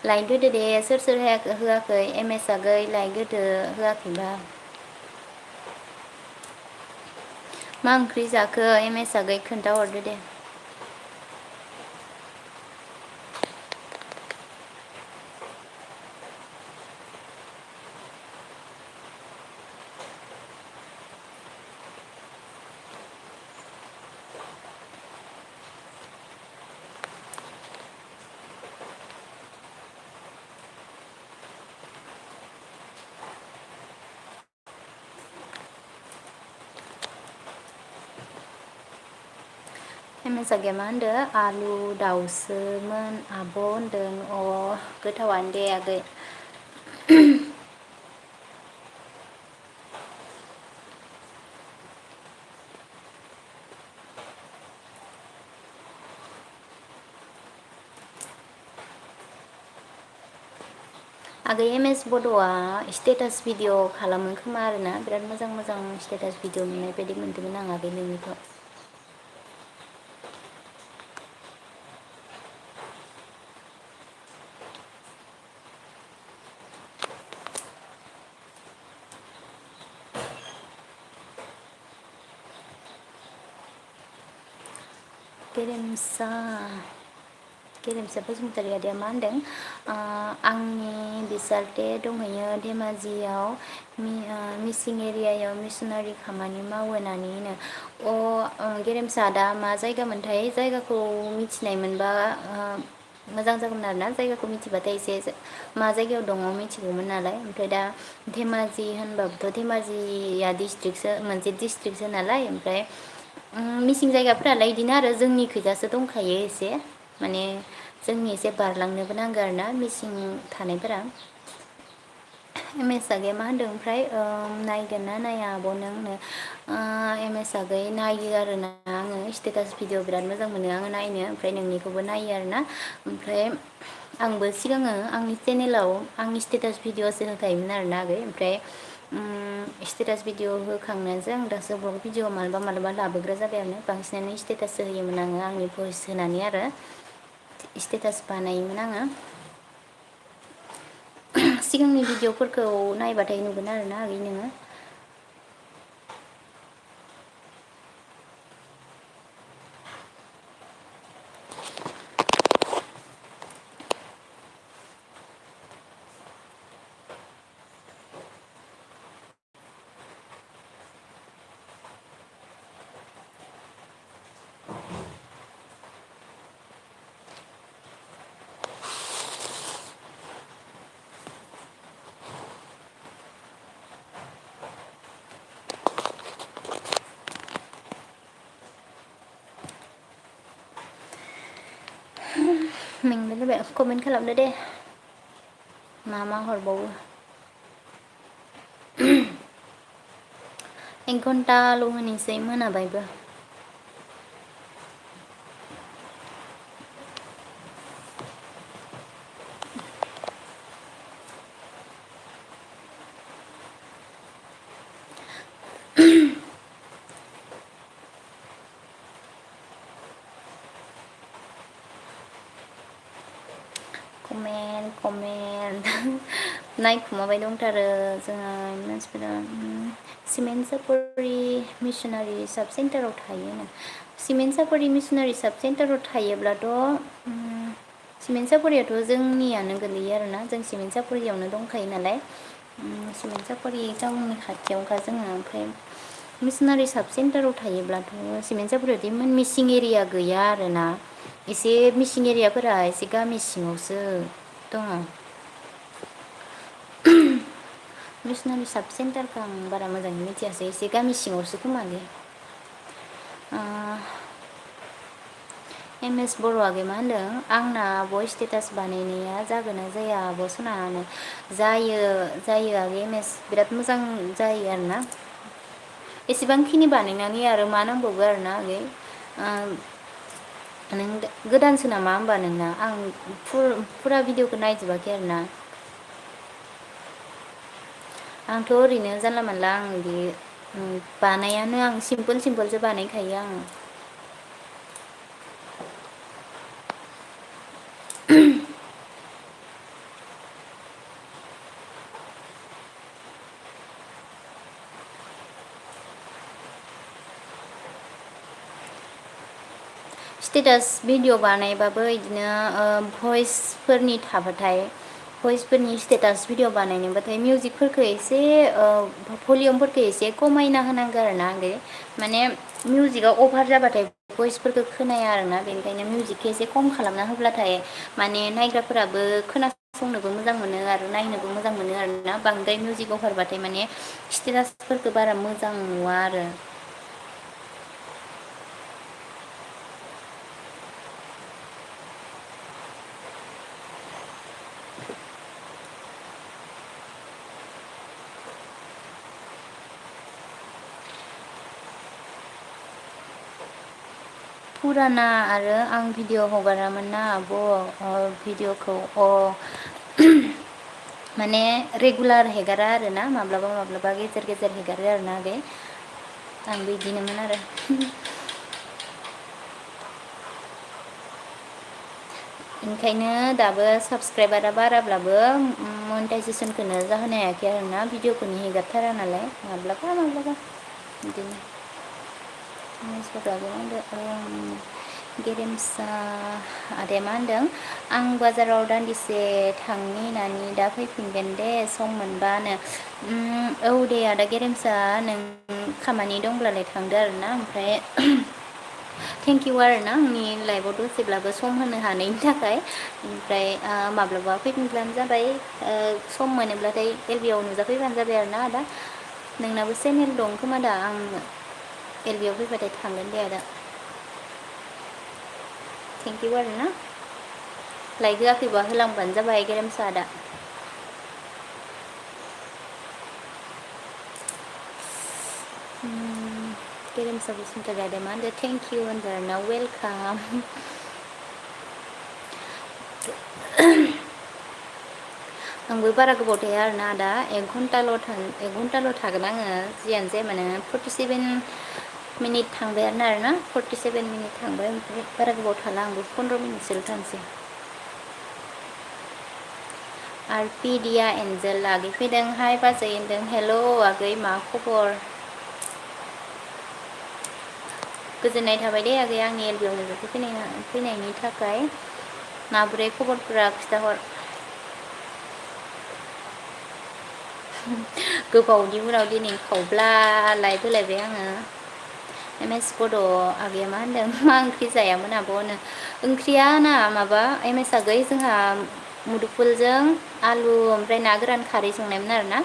Speaker 1: लाइक होदो दे सोर सोर होआखै एम एस आगै लाइक होदो होआखैबा। मा ओंख्रि जाखो एम एस आगै खोन्थाहरदो दे। एम एस आगैया मा होनदो आलु दाउसोमोन आब' होनदों अ गोथावानो दे आगै। आगै एम एस बड'आ स्टेटास भिडिअ खालामो खोमा आरोना बिराद मोजां मोजां स्टेटास भिडिअ नुनाय बायदि मोन्दोंमोन आं आगै नोंनिखौ। गेरेमसा गेरेमसा बसुमतारी आदाया मा होनदों आंनि बिसालथे दंहैयो धेमाजियाव मिसिं एरियायाव मिसनारि खामानि मावो नानिनो। गेरेमसा आदा मा जायगामोनथाय जायगाखौ मिथिनाय मोनबा मोजां जागौमोन आरोना जायगाखौ मिथिबाथाय एसे मा जायगायाव दङ मिथिगौमोन नालाय। ओमफ्राय दा धेमाजि होनबाबोथ' धेमाजिया डिस्ट्रिक्टसो मोनसे डिस्ट्रिक्टसो नालाय ओमफ्राय मिसिं जायगाफोरालाय बिदिनो आरो जोंनि खैजासो दंखायो एसे माने जोंनि एसे बारलांनोबो नांगौ आरोना मिसिं थानायफोरा। एम एस आगैया मा होनदों ओमफ्राय नायगोन ना नाया आब' नोंनो एम एस आगै नायो आरोना आङो स्टेटास भिडिअ बिराद मोजां मोनो आङो नायनो ओमफ्राय नोंनिखौबो नायो आरोना। ओमफ्राय आंबो सिगाङो आंनि चेनेलाव आंनि स्टेटास भिडिअसो होखायोमोन आरोना आगै ओमफ्राय स्टेटास भिडिअ होखांनायजों आं दासो ब्लग भिडिअ मालाबा मालाबा लाबोग्रा जाबाय आरो बांसिनानो स्टेटाससो होयोमोन आङो आंनि भइस होनानै आरो स्टेटास बानायोमोन आङो। सिगांनि भिडिअफोरखौ नायबाथाय नुगोन आरोना आगै नोङो। मेंबाय जाबाय कमेन्ट खालामदो दे मा मा हरबावो। 1 घन्टाल' होनोसै मोनाबायबो। कमेन्ट नायखुमाबाय दंथारो जोंहा मानसिफोरा सिमेन्ट सापरि मिसनारि साब सेन्टाराव थायोनो। सिमेन्ट सापरि मिसनारि साब सेन्टाराव थायोब्लाथ' सिमेन्ट सापरियाथ' जोंनियानो गोलैयो आरोना जों सिमेन्ट सापरियावनो दंखायो नालाय सिमेन्ट सापरि टाउननि खाथियावखा जोङो। ओमफ्राय मिसनारि साब सेन्टाराव थायोब्लाथ' सिमेन्ट सापरियावदि मिसिं एरिया गैया आरोना एसे मिसिं एरियाफोरा एसे गामि सिङावसो दङ। मिसनारि साब सेन्टारखौ आं बारा मोजाङै मिथियासै एसे गामि सिङावसो खोमालै। एम एस बर' आगै मा होनदों आंना आब' स्टेटास बानायनाया जागोन ना जाया आब' सनानो जायो जायो आगै एम एस बिराद मोजां जायो आरोना एसेबांखिनि बानायनानै आरो मा नांबावगौ आरोना आगै नों गोदानसो नामा होमबा नोंना आं फुरा भिडिअखौ नायजोबाखै आरोना। आंथ' ओरैनो जानला मोनला आं बिदि बानायानो आं सिम्पोल सिम्पोलसो बानायखायो आङो। स्टेटास भिडिअ बानायबाबो बिदिनो भइसफोरनि थाबाथाय भइसफोरनि स्टेटास भिडिअ बानायनोबाथाय मिउजिकफोरखौ एसे भलिउमफोरखौ एसे खमायना होनांगौ आरो ना आगै माने मिउजिकआ अभार जाबाथाय भइसफोरखौ खोनाया आरोना बेनिखायनो मिउजिकखौ एसे खम खालामना होब्लाथाय माने नायग्राफोराबो खोनासंनोबो मोजां मोनो आरो नायनोबो मोजां मोनो आरोना बांद्राय मिउजिक अभारबाथाय माने स्टेटासफोरखौ बारा मोजां नुवा आरो। फुराना आरो आं भिडिअ हगारामोन ना आब' भिडिअखौ माने रेगुलार हेगारा आरो ना माब्लाबा माब्लाबा गेजेर गेजेर हेगारो आरो ना आगै आं बिदिनोमोन आरो। ओंखायनो दाबो साबसक्राइबारा बाराब्लाबो मनिटाइजेसनखौनो जाहोनो हायाखै आरोना भिडिअखौनो हेगारथारा नालाय माब्लाबा माब्लाबा बिदिनो। गेरेमसा आदाया मा होनदों आं बाजाराव दान्दिसे थांनि नानि दा फैफिनगोन दे सम मोनबानो औ दे आदा गेरेमसा नों खामानि दंब्लालाय थांदो आरोना ओमफ्राय थेंकिउ आरोना आंनि लाइफआव दसेब्लाबो सम होनो हानायनि थाखाय ओमफ्राय माब्लाबा फैफिनब्लानो जाबाय सम मोनोब्लाथाय एलबि आव नुजाफैबानो जाबाय आरोना आदा नोंनाबो चेनेल दं खोमा दा आं एलबि आव फैबाथाय थांगोन दे आदा। थेंकिउ आरो ना लाइक होआखैबा होलांबानो जाबाय गेरेमसा आदा। गेरेमसा बसुमतारी आदाया मा होनदों थेंकिउ होनदों आरोना वेलकाम। आंबो बारा गोबाव थाया आरोना आदा एक घन्टाल' थागोन आङो जियानो जाया मानो 47 मिनिट थांबायानो आरोना 47 मिनिट थांबाय ओमफ्राय बारा गोबाव थाला आंबो 15 मिनिटसोल' थानोसै। आर पि दिया एन्जेल आगै फैदों हाय बाजै होनदों हेल' आगै मा खबर गोजोननाय थाबाय दे आगै आंनि एलबि आव फैनायनि थाखाय माबोरै खबरफोरा खिथाहर। गोबावनि उनाव दिनै खावब्ला लाइभ होलायबाय आङो एम एस बड' आगैया मा होनदों मा ओंख्रि जायामोन आब'नो ओंख्रिया ना माबा एम एस आगै जोंहा मुदुफुलजों आलु ओमफ्राय ना गोरान खारै संनायमोन आरोना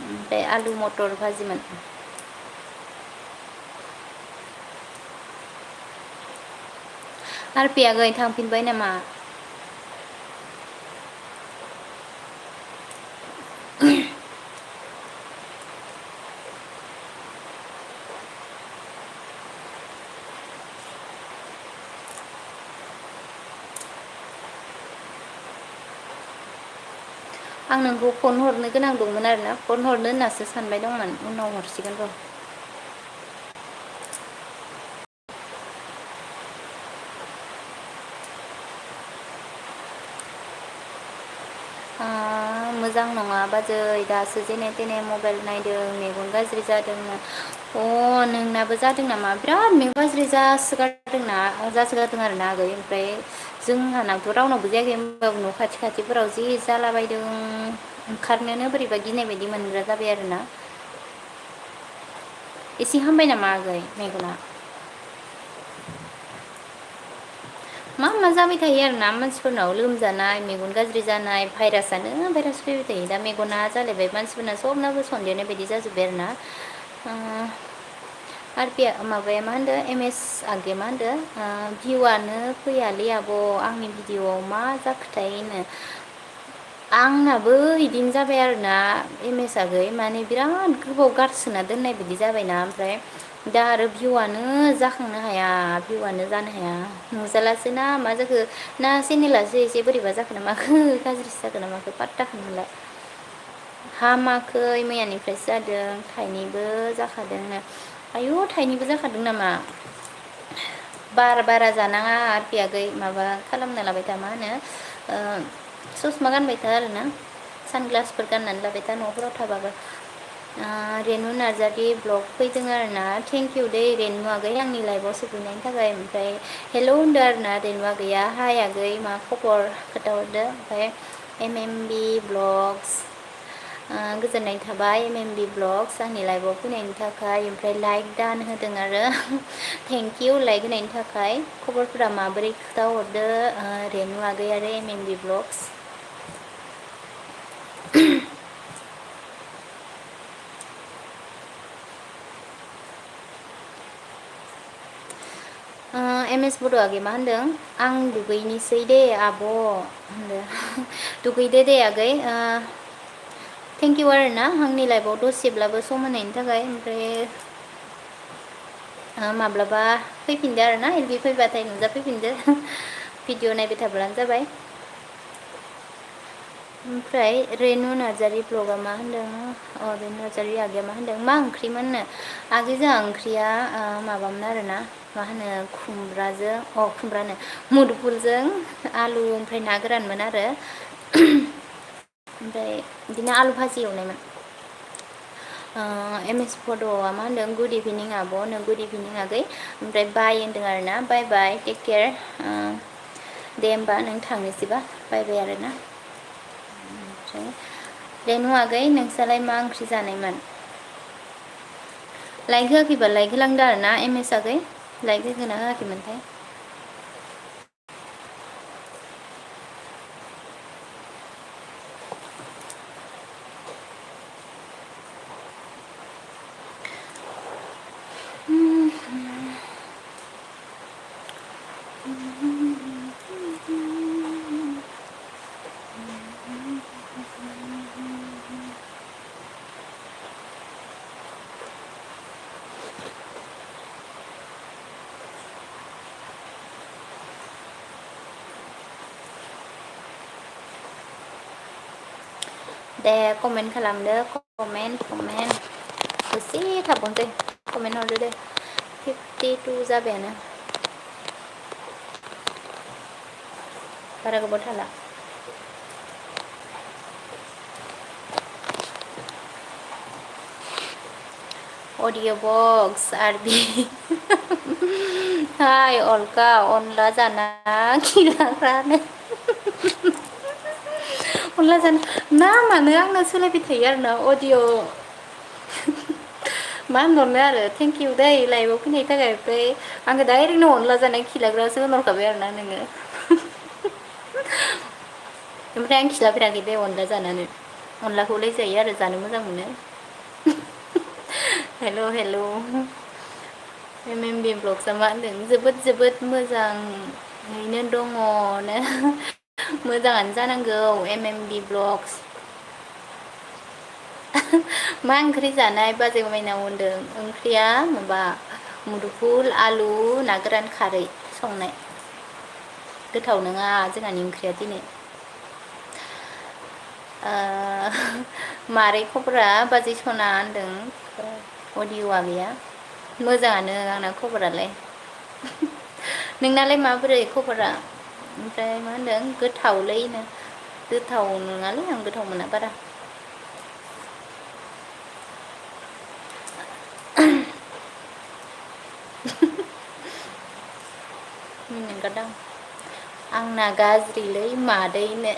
Speaker 1: ओमफ्राय आलु मटर भाजिमोन। आर पि आगै थांफिनबाय नामा? आं नोंखौ फन हरनो गोनां दंमोन आरोना फन हरनो होननासो सानबाय दंमोन उनाव हरसिगोन र'। मोजां नङा बाजै दासो जेने तेने मबाइल नायदों मेगन गाज्रि जादों नोंनाबो जादों नामा बिराद मेगन गाज्रि जासोगारदों आरोना आगै ओमफ्राय जोंहानावथ' रावनावबो जायाखै होनबाबो न' खाथि खाथिफोराव जि जालाबायदों ओंखारनोनो बोरैबा गिनाय बायदि मोनग्रा जाबाय आरोना। एसे हामबाय नामा आगै मेगना? मा जाबाय थायो आरोना मानसिफोरनाव लोमजानाय मेगन गाज्रि जानाय भाइरासानो भाइरास फैबाय थायो दा मेगना जालायबाय मानसिफोरना सबनाबो सन्देरनाय बायदि जाजोब्बाय आरोना। माबाया मा होनदों एम एस आगैया मा होनदों भिउआनो फैयालै आब' आंनि भिडिअआव मा जाखोथाय होनो आंनाबो बिदिनो जाबाय आरोना एम एस आगै माने बिराद गोबाव गारसोना दोननाय बिदि जाबायना ओमफ्राय दा आरो भिउआनो जाखांनो हाया भिउआनो जानो हाया नुजालासो ना मा जाखो ना चेनेलासो एसे बोरैबा जाखो ना माखो गाज्रिसो जाखो ना माखो पात्ताखौनो मोनला हामाखै मैयानिफ्रायसो जादों थाइनैबो जाखादोंनो आयु थाइनैबो जाखादों नामा बारा जानाङा आरपि आगै माबा खालामना लाबाय था मा होनो ससमा गानबाय था आरोना सानग्लासफोर गाननानै लाबाय था न'फोराव थाबाबो रेनु नार्जारि ब्लग फैदों आरोना थेंक इउ दै रेनु आगै आंनि लाइफआव सफैनायनि थाखाय ओमफ्राय हेल' होनदो आरोना रेनु आगैया हाय आगै मा खबर खोथाहरदो ओमफ्राय MMB ब्लग्स गोजोननाय थाबाय MMB ब्लग्स आंनि लाइफआव फैनायनि थाखाय ओमफ्राय लाइक दान होदों आरो थेंक इउ लाइक होनायनि थाखाय खबरफोरा माबोरै खोथाहरदो रेनु आगै आरो MMB ब्लग्स MS बड' आगै मा होनदों आं दुगैनोसै दे आब' होनदो दुगैदो दे आगै थेंक इउ आरोना आंनि लाइफआव दसेब्लाबो सम होनायनि थाखाय ओमफ्राय माब्लाबा फैफिनदो आरोना एलबि फैबाथाय नुजाफैफिनदो भिडिअ नायबाय थाब्लानो जाबाय ओमफ्राय रेनु नार्जारि ब्लगआ मा होनदों रेनु नार्जारि आगैया मा होनदों मा ओंख्रिमोननो आगै जोंहा ओंख्रिया माबामोन आरोना मा होनो खुमब्राजों खुमब्रानो मुदुफुलजों आलु ओमफ्राय ना गोरानमोन आरो ओमफ्राय बिदिनो आलु भाजि एवनायमोन MS बड'आ मा होनदों गुड इभिनिं आब' नो गुड इभिनिं आगै ओमफ्राय बाय होनदों आरोना बाय बाय टेक केयार दे होमबा नों थांनोसैबा बाय बाय आरोना ओमफ्राय रेनु आगै नोंस्रालाय मा ओंख्रि जानायमोन लाइक होआखैबा लाइक होलांदो आरोना MS आगै लाइक होगोना होआखैमोनथाय दे कमेन्ट खालामदो कमेन्ट दसे थाबावनोसै कमेन्ट हरदो दे 52 जाबायानो बारा गोबाव थाला अडिअ बक्स आरबि हाय अलका अनला जाना खिलाफ्रानो अनला जानो नामानो आंना सोलायबाय थायो आरोना अडिअ मा होनहरनो आरो थेंक इउ दै लाइभआव फैनायनि थाखाय ओमफ्राय आंखौ डाइरेक्टनो अनला जानाय खिलाग्रासो होनहरखाबाय आरोना नोङो ओमफ्राय आं खिलाफेराखै दे अनला जानानै अनलाखौलाय जायो आरो जानो मोजां मोनो हेल' MMB ब्लग्सआ मा होनदों जोबोद मोजाङैनो दङ मोजाङानो जानांगौ MMB ब्लग्स मा ओंख्रि जानाय बाजै माइनाव होनदों ओंख्रिया माबा मुदुफुल आलु ना गोरान खारै संनाय गोथाव नङा जोंहानि ओंख्रिया दिनै मारै खबरा बाजै सना होनदों अडिअ'आ गैया मोजाङानो आंना खबरालाय नोंनालाय माबोरै खबरा ओमफ्राय मा होनदों गोथावलैनो गोथाव नङालै आं गोथाव मोना बारा मिनिनो आंना गाज्रिलै मादैनो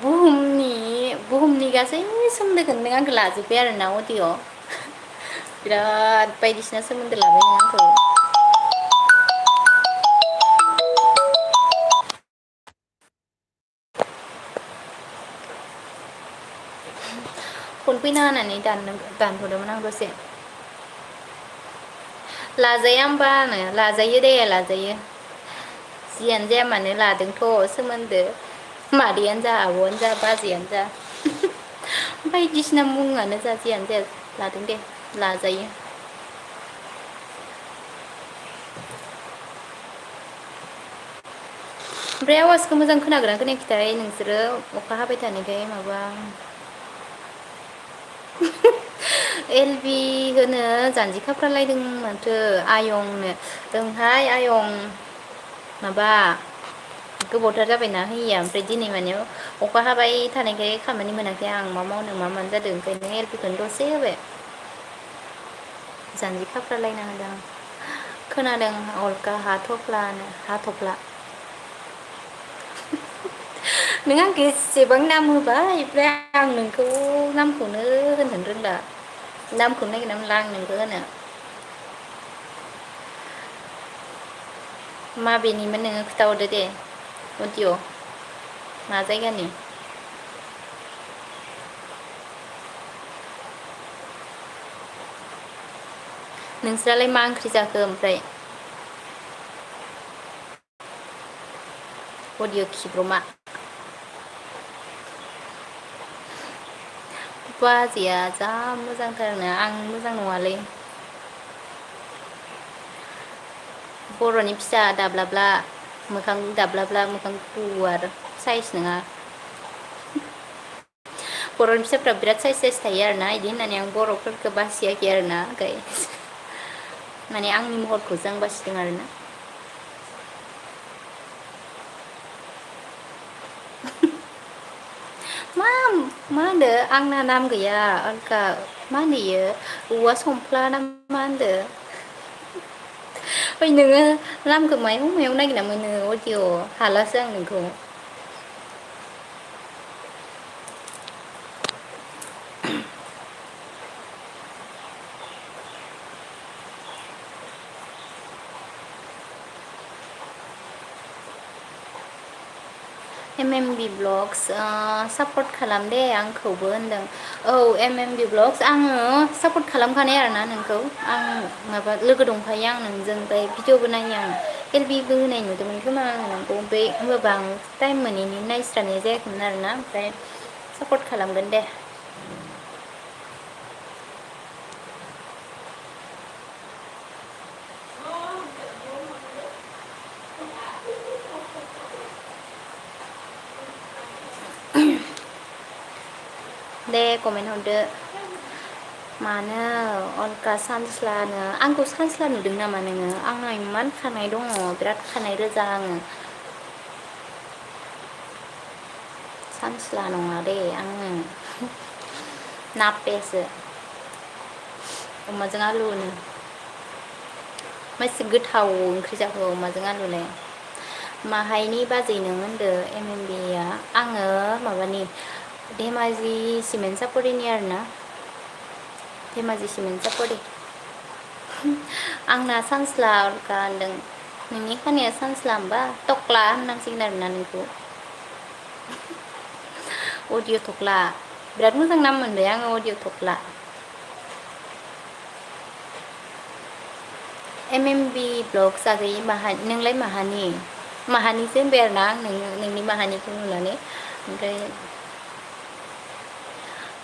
Speaker 1: बुहुमनि गासै सोमोन्दोखौनो नों आंखौ लाजोब्बाय आरोना अडिअ बिराद बायदिसिना सोमोन्दो लाबाय नों आंखौ फन फैना होनानै दानहरदोंमोन आं दसे लाजाया होमबानो लाजायो दे लाजायो जियानो जाया मानो लादोंथ' सोमोन्दो मादैयानो जा आब'आनो जा बाजैयानो जा बायदिसिना मुङानो जा जियानो जाया लादों दे लाजायो ओमफ्राय आवाजखौ मोजां खोनागोना खोनायाखैथाय नोंसोरो अखा हाबाय थानायखाय माबा एलबि होनो जानजि खाफ्रालायदों माथो आयंनो ओंहाय आयं माबा गोबावथार जाबायना होयिया ओमफ्राय दिनै माने अखा हाबाय थानायखाय खामानि मोनाखै आं मा मावनो मा मानो जादों ओंखायनो एलपिखौनो दसे होबाय जानजि खाफ्रालायना होदों आं खोनादों अलका हाथफ्लानो हाथफ्ला नों आंखौ एसेबां नाम होबाय ओमफ्राय आं नोंखौ नामखौनो होननो रोंला नामखौनो नागिरना मोनला आं नोंखौ होनो माबेनिमोन नोङो खोथाहरदो दे अडिअ मा जायगानि नोंस्रालाय मा ओंख्रि जाखो ओमफ्राय अडिअ खिब्रमा बाजैया जा मोजांथारनो आं मोजां नङालै बर'नि फिसा दाब्लाब्ला मोखां दाब्लाब्ला मोखां गुवार साइस नङा बर'नि फिसाफ्रा बिराद साइस साइस थायो आरोना इदि होननानै आं बर'फोरखौ बासियाखै आरोना माने आंनि महरखौसो आं बासिदों आरोना मा मा होनो आंना नाम गैया अलका मा होनो इयो औवा समफ्ला ना मा होनदो ओइ नोङो नामखौ मायाव मायाव नागिरना मोनो अडिअ हालासो आं नोंखौ M M B blogs support खालाम दे आंखौबो होनदों औ एम एम बि ब्लग्स आङो सापर्ट खालामखानाय आरोना नोंखौ आं माबा लोगो दंखायो आं नोंजों ओमफ्राय भिडिअबो नायो आं एलबिबो होनाय नुदोंमोन खोमा आङो नोंखौ ओमफ्राय होमबाबो आं टाइम मोनैनि नायस्रानाय जायाखैमोन आरोना ओमफ्राय सापर्ट खालामगोन दे दे कमेन्ट हरदो मानो अलका सानस्लानो आंखौ सानस्ला नुदों नामा नोङो आंना इमान खानाय दङ बिराद खानाय रोजा आङो सानस्ला नङा दे आङो नापेसो अमाजों आलुनो मासे गोथाव ओंख्रि जाखो अमाजों आलुलाय माहायनि बाजै नों होनदो एम एम बिआ आङो माबानि धेमाजि सिमेन्ट सापरिनि आरोना धेमाजि सिमेन्ट सापरि आंना सानस्ला अलका होनदों नोंनि खानाया सानस्ला होमबा टक्ला होननांसिगोन आरोना नोंखौ अडिअ थख्ला बिराद मोजां नाम मोनबाय आङो अडिअ थख्ला एम एम बि ब्लग आगै माहा नोंलाय माहानि माहानिसो होनबाय आरोना आं नोंनि माहानिखौ नुनानै ओमफ्राय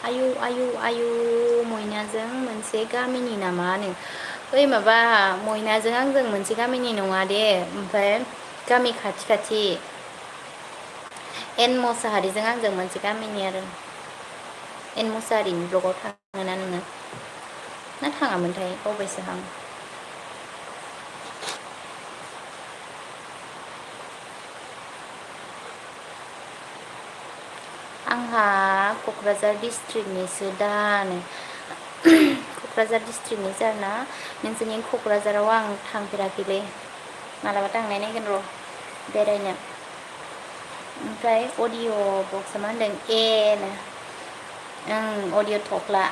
Speaker 1: आयु आयु आयु मयनाजों मोनसे गामिनि नामानो ओइ माबा मयनाजों आंजों मोनसे गामिनि नङा दे ओमफ्राय गामि खाथि खाथि एन मुसाहारिजों आंजों मोनसे गामिनि आरो एन मुसाहारिनि ब्लगाव थाङोना नोङो ना थाङामोनथाय बावबायसो आं आंहा क'क्राझार डिस्ट्रिक्टनिसो दानो क'क्राझार डिस्ट्रिक्टनिसो आरोना नोंसोरनि क'क्राझाराव आं थांफेराखैलै मालाबा थांनाय नायगोन र' बेरायनो ओमफ्राय अडिअ बक्सआ मा होनदों ए नो ओं अडिअ थख्ला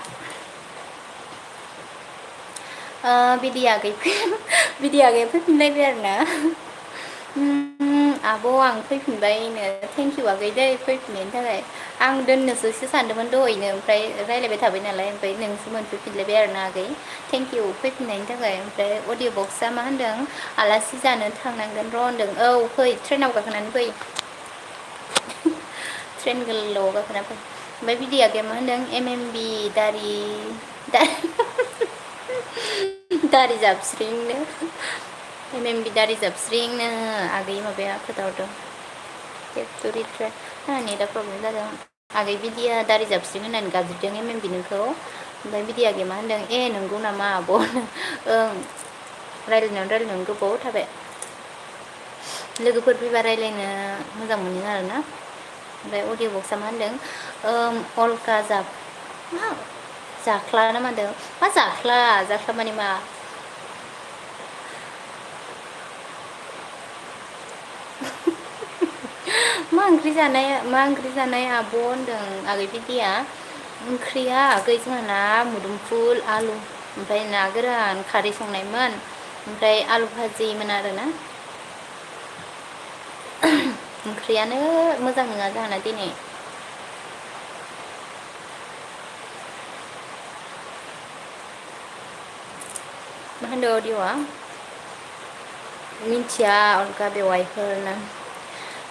Speaker 1: बिदि आगै बिदि आगैया फैफिनलायबाय आरोना आब' आं फैफिनबायनो थेंकिउ आगै दै फैफिननायनि थाखाय आं दोननोसोसो सानदोंमोन दहैनो ओमफ्राय रायज्लायबाय थाबाय नालाय ओमफ्राय नोंसो मोनफैफिनलायबाय आरोना आगै थेंकिउ फैफिननायनि थाखाय ओमफ्राय अडिअ बक्सआ मा होनदों आलासि जानो थांनांगोन र' होनदों औ फै ट्रेनाव गाखोनानै फै ट्रेन गोलाव गाखोना फै ओमफ्राय बिदि आगैया मा होनदों एम एम बि दारि दारि जाबस्रिंनो एम एम बि दारि जाबस्रिंनो आगै माबाया खोथाहरदों आंना नेटा प्रब्लेम जादों आगै बिदिया दारि जाबस्रिं होननानै गाबज्रिदों एम एम बि नोंखौ ओमफ्राय बिदि आगैया मा होनदों नंगौ नामा आब' ओं रायज्लायनायावनो गोबाव थाबाय लोगोफोर फैबा रायज्लायनो मोजां मोनो आरोना ओमफ्राय अडिअ बक्सआ मा होनदों अलका मा जाख्ला ना मा होनदों मा जाख्ला माने मा मा ओंख्रि जानाय आब' होनदों आगै बिदिया ओंख्रिया आगै जोंहाना मुदुमफुल आलु ओमफ्राय ना गोरान खारै संनायमोन ओमफ्राय आलु भाजिमोन आरोना ओंख्रियानो मोजां नङा जोंहाना दिनै मा होनदों अडिअ'आ मिथिया अलका बेवाइफोरना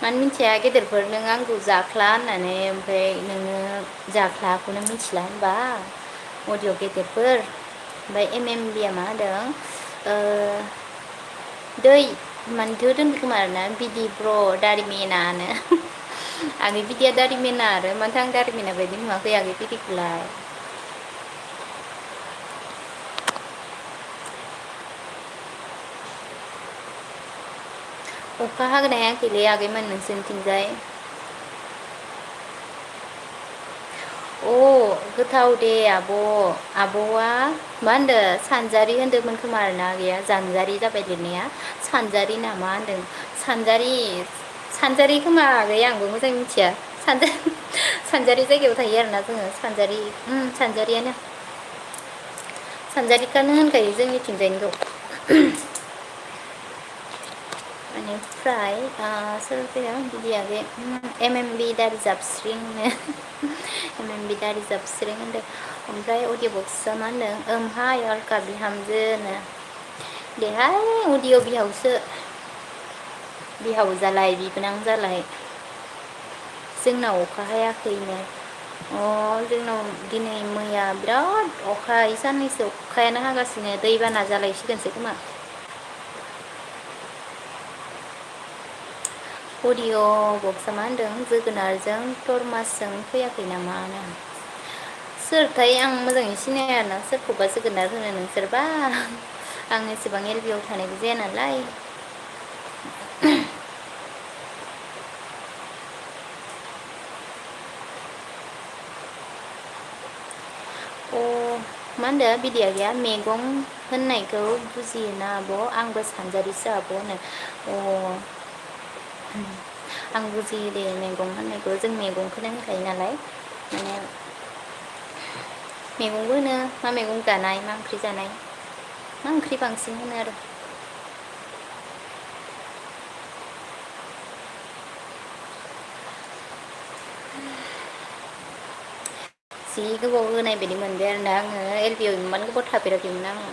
Speaker 1: मानो मिथिया गेदेरफोर नों आंखौ जाख्ला होननानै ओमफ्राय नोङो जाख्लाखौनो मिथिला होनबा अडिअ गेदेरफोर ओमफ्राय बिया मा होदों दै मानोथो दोनदों खोमा आरोना बिदि ब्र' दारिमिनानो आगै बिदिया दारिमिना आरो माथो आं दारिमिना बायदि नुवाखै आगै बिदिखौलाय अखा हागोन ना हायाखैलै आगैमोन नोंसोरनिथिंजाय अ गोथाव दे आब'आ मा होनदों सानजारि होन्दोंमोन खोमा आरोना आगैया जानजारि जाबाय लिरनाया सानजारि नामा होनदों सानजारि खोमा आगै आंबो मोजां मिथिया सानजारि जायगायाव थायो आरोना जोङो सानजारियानो सानजारिखौनो होनखायो जोंनिथिंजायनिखौ बेनिफ्राय सोर फैया बिदि आगै बि दारि जाबस्रिंनो दारि जाबस्रिं होनदों ओमफ्राय अडिअ बक्सआ मा होनदों ओमहाय अलका बिहामजोनो देहाय अडिअ बिहावसो बिहाव जालाय बिबोनां जालाय जोंनाव अखा हायाखैनो जोंनाव दिनै मैया बिराद अखा साननैसो अखायानो हागासिनो दैबाना जालायसिगोनसो खोमा अडिअ' बक्सआ मा होनदों जोगोनारजों तरमासजों फैयाखै नामा सोरथाय आं मोजाङै सिनाया आरोना सोरखौबा जोगोनार होनो नोंसोरबा आं एसेबां एलबियाव थानायबो जाया नालाय मा होनदों बिदि आगैया मैगं होननायखौ बुजियोना आब' आंबो सानजारिसो आब' होनो आं बुजियो दे मैगं होननायखौ जों मैगंखौनो होनखायो नालाय माने मैगंबो होनो मा मैगं जानाय मा ओंख्रि जानाय मा ओंख्रि बांसिन होनो आरो जि गोबाव होनाय बायदि मोनबाय आरोना आङो एलबियाव इमान गोबाव थाफेराखैमोन आङो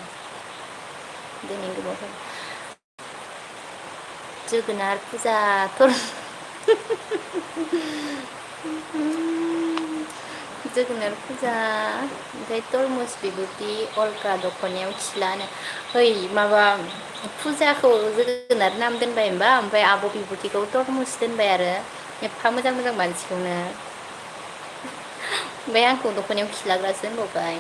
Speaker 1: दिनै गोबाव जोगोनार फुजा जोगोनार फुजा ओमफ्राय तरमुस बिबुति अलका दख'नायाव थिलानो ओइ माबा फुजाखौ जोगोनार नाम दोनबाय होमबा ओमफ्राय आब' बिबुथिखौ तरमुस दोनबाय आरो एफा मोजां मोजां मानसिखौनो ओमफ्राय आंखौ दख'नायाव खिलाग्रासो होनबावबाय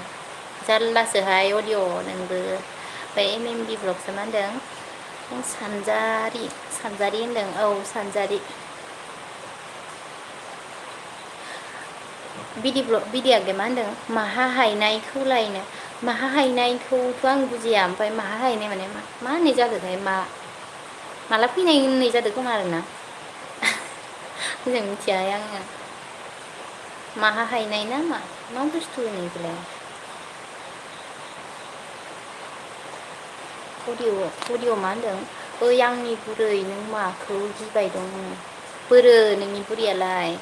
Speaker 1: जारलासोहाय अडिअ' नोंबो ओमफ्राय बि ब्लगसो मा होनदों सानजारि होनदों औ सानजारि बिदि आगैया मा होनदों माहा हायनायखौलायनो माहा हायनायखौथ' आं बुजिया ओमफ्राय माहा हायनाय माने मा होननाय जादोंथाय माला फैनाय होननाय जादों खोमा आरोना मोजां मिथियाहाय आङो माहा हायनाय ना मा बुस्थु होनो बेखौलाय अडिअ मा होनदों ओइ आंनि बुरै नों माखौ गिबाय दं बोरो नोंनि बुरैयालाय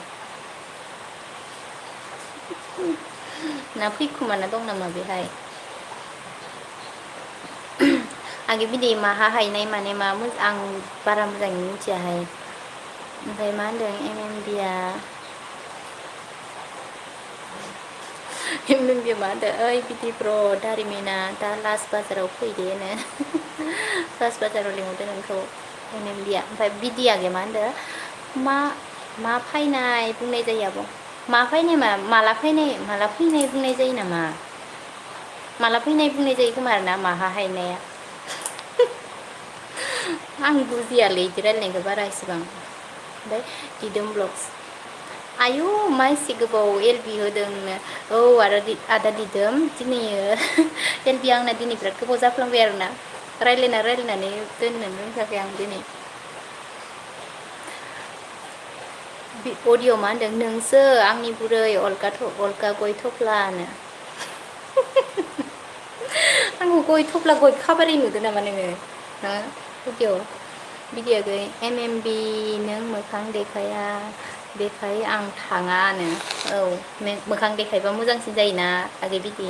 Speaker 1: ना फैखुमाना दं नामा बेहाय आगै बिदि माहा हायनाय माने मा आं बारा मोजाङै मिथियाहाय ओमफ्राय मा होनदों बिया मा होनदों ओइ बिदि ब्र' दारिमिना दा लास्ट बाजाराव फैदेनो लास्ट बाजाराव लिंहरदो नोंखौ बिया ओमफ्राय बिदि आगैया मा होनदों मा फैनाय बुंनाय जायो आब' मा फैनाय माला फैनाय बुंनाय जायो नामा माला फैनाय बुंनाय जायो खोमा आरोना माहा हायनाया आं बुजियालै इदि रायलायनायखौ बारा इसेबां ओमफ्राय दिदोम ब्लग्स आयु मा एसे गोबाव एल बि होदोंनो औ आदा दिदोम दिनैयो एल बि आंना दिनै बिराद गोबाव जाफ्लांबाय आरोना रायलायनानै दोननोनो रोंखाखै आं दिनै अडिअ' मा होनदों नोंसो आंनि बुरै अलका गय थफ्लानो आंखौ गय थफ्ला गय खाबारि नुदों नामा नोङो हो भिडिअ गै एम एम बि नों मोखां देखाय आं थाङानो औ मोखां देखायबा मोजांसिन जायोना आगै बिदि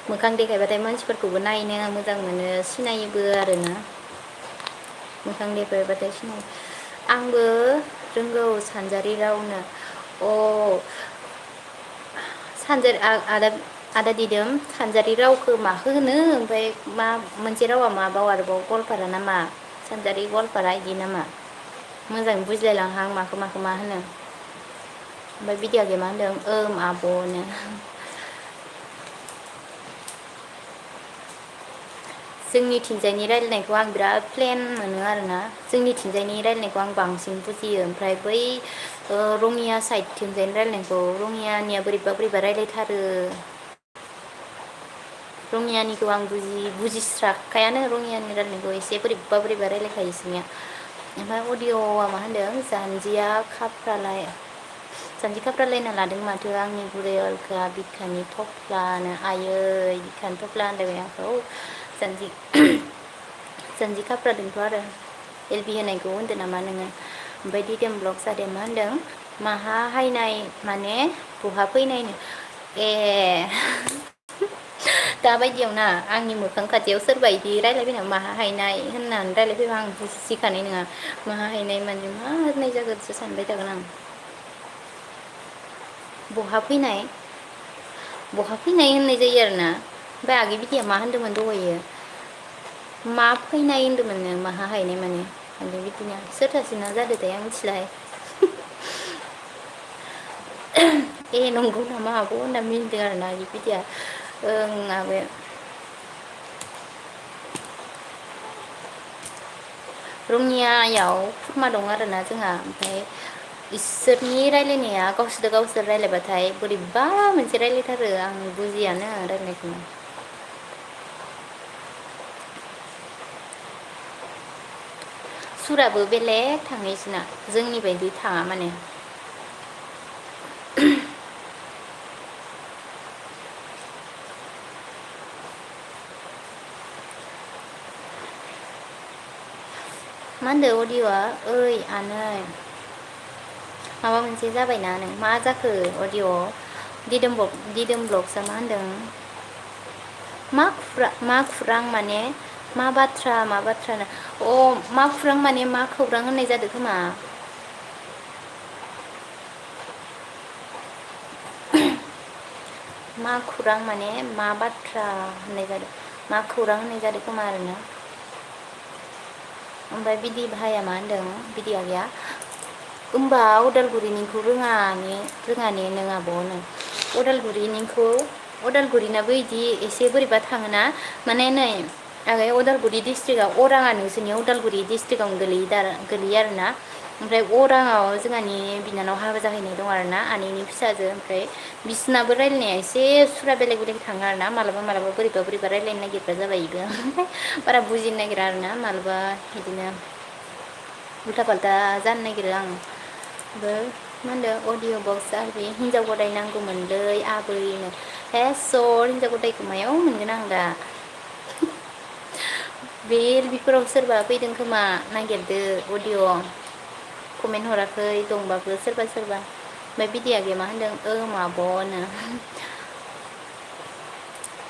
Speaker 1: मोखां देखायबाथाय मानसिफोरखौबो नायनो मोजां मोनो सिनायोबो आरोना मोखां देखायबाथाय सिनायो आंबो रोंगौ सानजारि रावनो अ आदा दिदोम सानजारि रावखौ माखौ होनो ओमफ्राय मा मोनसे रावा मा बाव आरोबाव गवालपारा नामा सानजारि गवालपारा इदि नामा मोजाङै बुजिलायलांहा आं माखौ मा होनो ओमफ्राय बिदि आगैया मा होनदों आब'नो जोंनिथिंजायनि रायलायनायखौ आं बिराद प्लेन मोनो आरोना जोंनिथिंजायनि रायलायनायखौ आं बांसिन बुजियो ओमफ्राय बै रङिया साइडथिंजायनि रायलायनायखौ रङियानिया बोरैबा रायलायथारो रङियानिखौ आं बुजिस्राखायानो रङियानि रायलायनायखौ एसे बोरैबा रायलायखायो इसोरनिया ओमफ्राय अडिअ'आ मा होनदों जानजि खाफ्रालायना लादों माथो आंनि बुरै अलखा बिखानि थफ्लानो आयै बिखानि थफ्ला होनलायबाय आंखौ जानजि खाफ्रादोंथ' आरो एल बि होनायखौ होनदों नामा नोङो ओमफ्राय दिदोम ब्लग जादों मा होनदों माहा हायनाय माने बहा फैनायनो ए दाबायदियाव ना आंनि मोखां खाथियाव सोरबा इदि रायलायबाय नामा माहा हायनाय होननानै रायलायफैबा आं बुजिखानाय नङा माहा हायनाय माने मा होननाय जागोनसो सानबाय थागोन आं बहा फैनाय होननाय जायो आरोना ओमफ्राय आगै बिटिया मा होनदोंमोन दहायो मा फैनाय होन्दोंमोन माहा हायनाय माने आगै बिटिना सोर सासेना जादोथाय आं मिथिलाहाय ए नंगौ नामा आब' होनना मिनिदों आरोना आगै बिटिया ओं आबै रङियायाव खुरमा दं आरोना जोंहा ओमफ्राय इसोरनि रायलायनाया गावसोर रायलायबाथाय बोरैबा मोनसे रायलायथारो आं बुजियानो रायलायनायखौनो सुराबो बेलेग थाङो इसोरना जोंनि बायदि थाङा माने मा होनदो अडिअ'आ ओइ आनै माबा मोनसे जाबायना नों मा जाखो अडिअ' दिदोम ब्लगसआ मा होनदों मा खुरां माने मा बाथ्रा अ मा खुरां माने मा खौरां होननाय जादों खोमा मा खुरां माने मा बाथ्रा होननाय जादों मा खौरां होननाय जादों खोमा आरोना ओमफ्राय बिदि भाइया मा होनदों बिदि आगैया होमबा उदालगुरिनिखौ रोङा ने नों आब'नो अदालगुरिनाबो बिदि एसे बोरैबा थाङोना माने नै आगै अदालगुरि डिस्ट्रिक्टआव अराङा नोंसोरनि उदालगुरि डिस्ट्रिक्टआवनो गोलैयो आरोना ओमफ्राय अराङाव जोंहानि बिनानाव हाबा जाहैनाय दं आरोना आनैनि फिसाजो ओमफ्राय बिसोरनाबो रायलायनाया एसे सुरा बेलेग थाङो आरोना मालाबा बोरैबा रायलायनो नागिरग्रा जाबाय बेबो बारा बुजिनो नागिरा आरोना मालाबा बिदिनो उल्था फाल्था जानो नागिरो आंबो मा होनदों अडिअ' बक्स आरि हिनजाव गदाय नांगौमोनलै आबैनो हे सर हिनजाव गदायखौ मायाव मोनगोन आं दा बे एलबिफोराव सोरबा फैदों खोमा नागिरदो अडिअ' कमेन्ट हराखै दंबाबो सोरबा ओमफ्राय बिदि आगैया मा होनदों आब'नो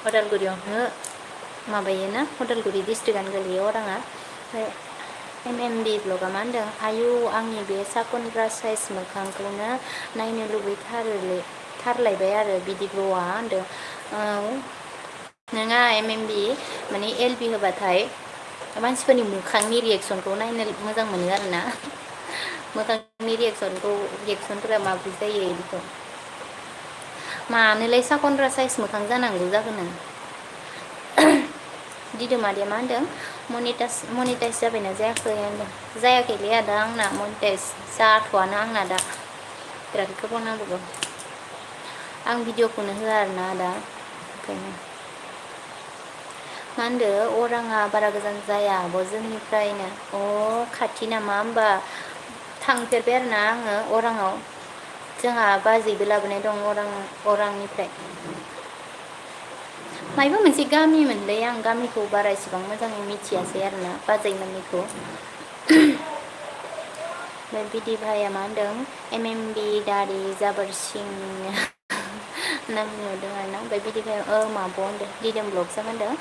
Speaker 1: अदालगुरियावनो माबायोना अदालगुरि डिस्ट्रिक्टआनो गोलैयो अराङा ओमफ्राय एम एम बि ब्लगआ मा होनदों आयु आंनि बे साखनग्रा साइज मोखांखौनो नायनो लुबैथारलायबाय आरो बिदि ब्ल'आ होनदों नोङा एम एम बि माने एल बि होबाथाय मानसिफोरनि मोखांनि रियेक्सनखौ नायनो मोजां मोनो आरोना मोखांनि रियेक्सनफोरा माबोरै जायो बिदिखौ मानोलाय साखनद्रा साइज मोखां जानांगौ जागोन नों दिदोमादैया मा होनदों मनिटाइज जाबायना जायाखै होनदों जायाखैलै आदा आंना मनिटाइज जाथ'आनो आंना दा बिराद गोबाव नांबावगौ आं भिडिअखौनो होआ आरोना आदा ओंखायनो मा होनदो अराङा बारा गोजान जाया आब' जोंनिफ्रायनो खाथि नामा होमबा थांफेरबाय आरोना आङो अराङाव जोंहा बाजैबो लाबोनाय दं अरांनिफ्राय मायबा मोनसे गामिमोनलै आं गामिखौ बारा इसेबां मोजाङै मिथियासै आरोना बाजैमोननिखौ ओमफ्राय बिदि भाइया मा होनदों MMB दारि जाबोरसिं नाम नुदों आरोना ओमफ्राय बिदि भाइया माबो होनदों दिदोम ब्लगसो होनदों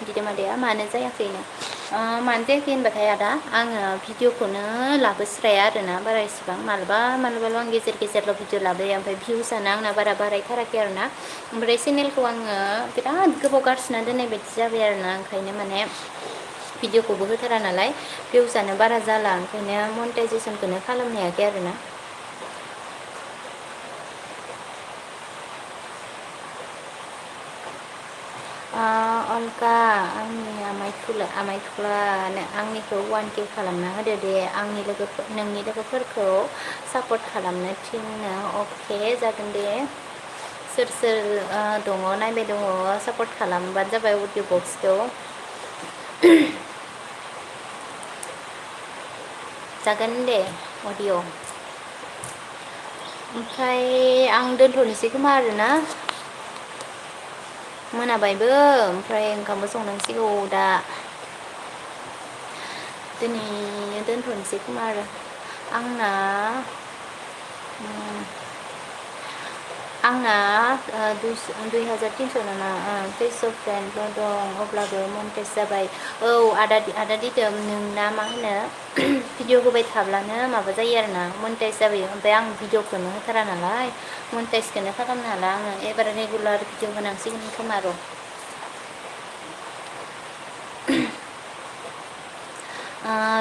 Speaker 1: दिदोम आदैया मानो जायाखैनो मानो जायाखै होनबाथाय आदा आङो भिडिअखौनो लाबोस्राया आरोना बारा इसेबां मालाबाल' आं गेजेर गेजेरल' भिडिअ लाबोयो ओमफ्राय भिउसआनो आंना बारा बारायथाराखै आरोना ओमफ्राय चेनेलखौ आङो बिराद गोबाव गारसोना दोननाय बायदि जाबाय आरोना ओंखायनो माने भिडिअखौबो होथारा नालाय भिउसआनो बारा जाला ओंखायनो मनिटाइजेसनखौनो खालामनो हायाखै आरोना अलका आंनि आमाय थुख्लानो आंनिखौ 1K खालामना होदो दे नोंनि लोगोफोरखौ सापर्ट खालामनो थिनो अके जागोन दे सोर सोर दङ नायबाय दङ सापर्ट खालामबानो जाबाय अडिअ बक्सखौ जागोन दे अडिअ ओमफ्राय आं दोनथ'नोसै खोमा आरोना मोनाबायबो ओमफ्राय ओंखामबो संनांसिगौ दा दिनै दोनथ'नोसै खोमा आरो आंना आंना 2300 नामा पेज अफ फ्रेन्डल' दं अब्लाबो मनिटाइज जाबाय आदा दिदोम नोंना मा होनो भिडिअ होबाय थाब्लानो माबा जायो आरोना मनिटाइज जाबाय ओमफ्राय आं भिडिअखौनो होथारा नालाय मनिटाइजखौनो खालामनो हाला आङो एबार रेगुलार भिडिअ होनांसिगोन खोमा र'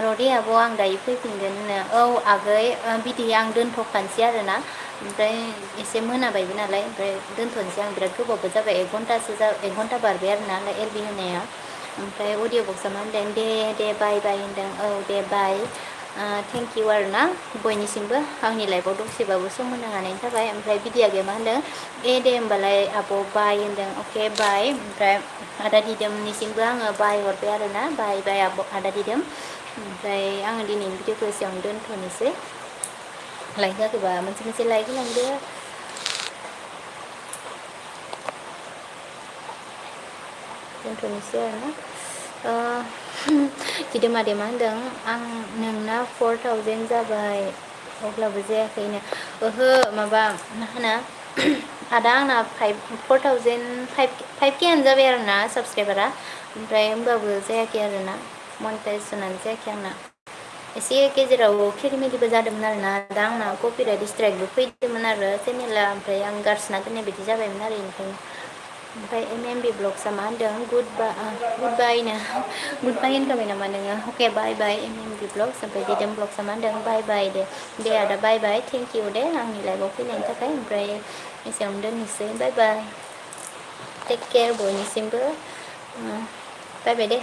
Speaker 1: र'दे आब' आं दायो फैफिनगोन आगै बिदि आं दोनथ'खानोसै आरोना ओमफ्राय एसे मोनाबायबो नालाय ओमफ्राय दोनथ'नोसै आं बिराद गोबावबो जाबाय 1 घन्टा बारबाय आरोना एलबि होनाया ओमफ्राय अडिअ बक्सआ मा होनदों दे बाय होनदों दे बाय थेंक इउ आरोना बयनिसिमबो आंनि लाइफआव दसेबाबो सम होनो हानायनि थाखाय ओमफ्राय बिदि आगैया मा होनदों दे होमबालाय आब' बाय होनदों अके बाय ओमफ्राय आदा दिदोमनिसिमबो आङो बाय हरबाय आरोना बाय आदा दिदोम ओमफ्राय आङो दिनैनि भिडिअखौ एसेयावनो दोनथ'नोसै लाइक जाखोबा मोनसे लाइक होलांदो दोनथ'नोसै आरोना दिदोमादैया मा होनदों आं नोंना 4000 जाबाय अब्लाबो जायाखैनो ओहो माबा मा होनो आदा आंना 5Kआनो जाबाय आरोना साबसक्राइबारा ओमफ्राय होमबाबो जायाखै आरोना मनिटाइजेसनानो जायाखै आंना एसे गेजेराव खेलिमेलिबो जादोंमोन आरोना दा आंना कपिराइट स्ट्राइकबो फैदोंमोन आरो चेनेला ओमफ्राय आं गारसोना दोननाय बायदि जाबायमोन आरो ओंखायनो ओमफ्राय MMB ब्लग्सआ मा होनदों गुड बायनो होनखाबाय नामा नोङो अके बाय MMB ब्लग्स ओमफ्राय दिदोम ब्लग्सआ मा होनदों बाय दे आदा बाय थेंक इउ दे आंनि लाइफआव फैनायनि थाखाय ओमफ्राय एसेयावनो दोननोसै बाय टेक केयार बयनिसिमबो बाय दे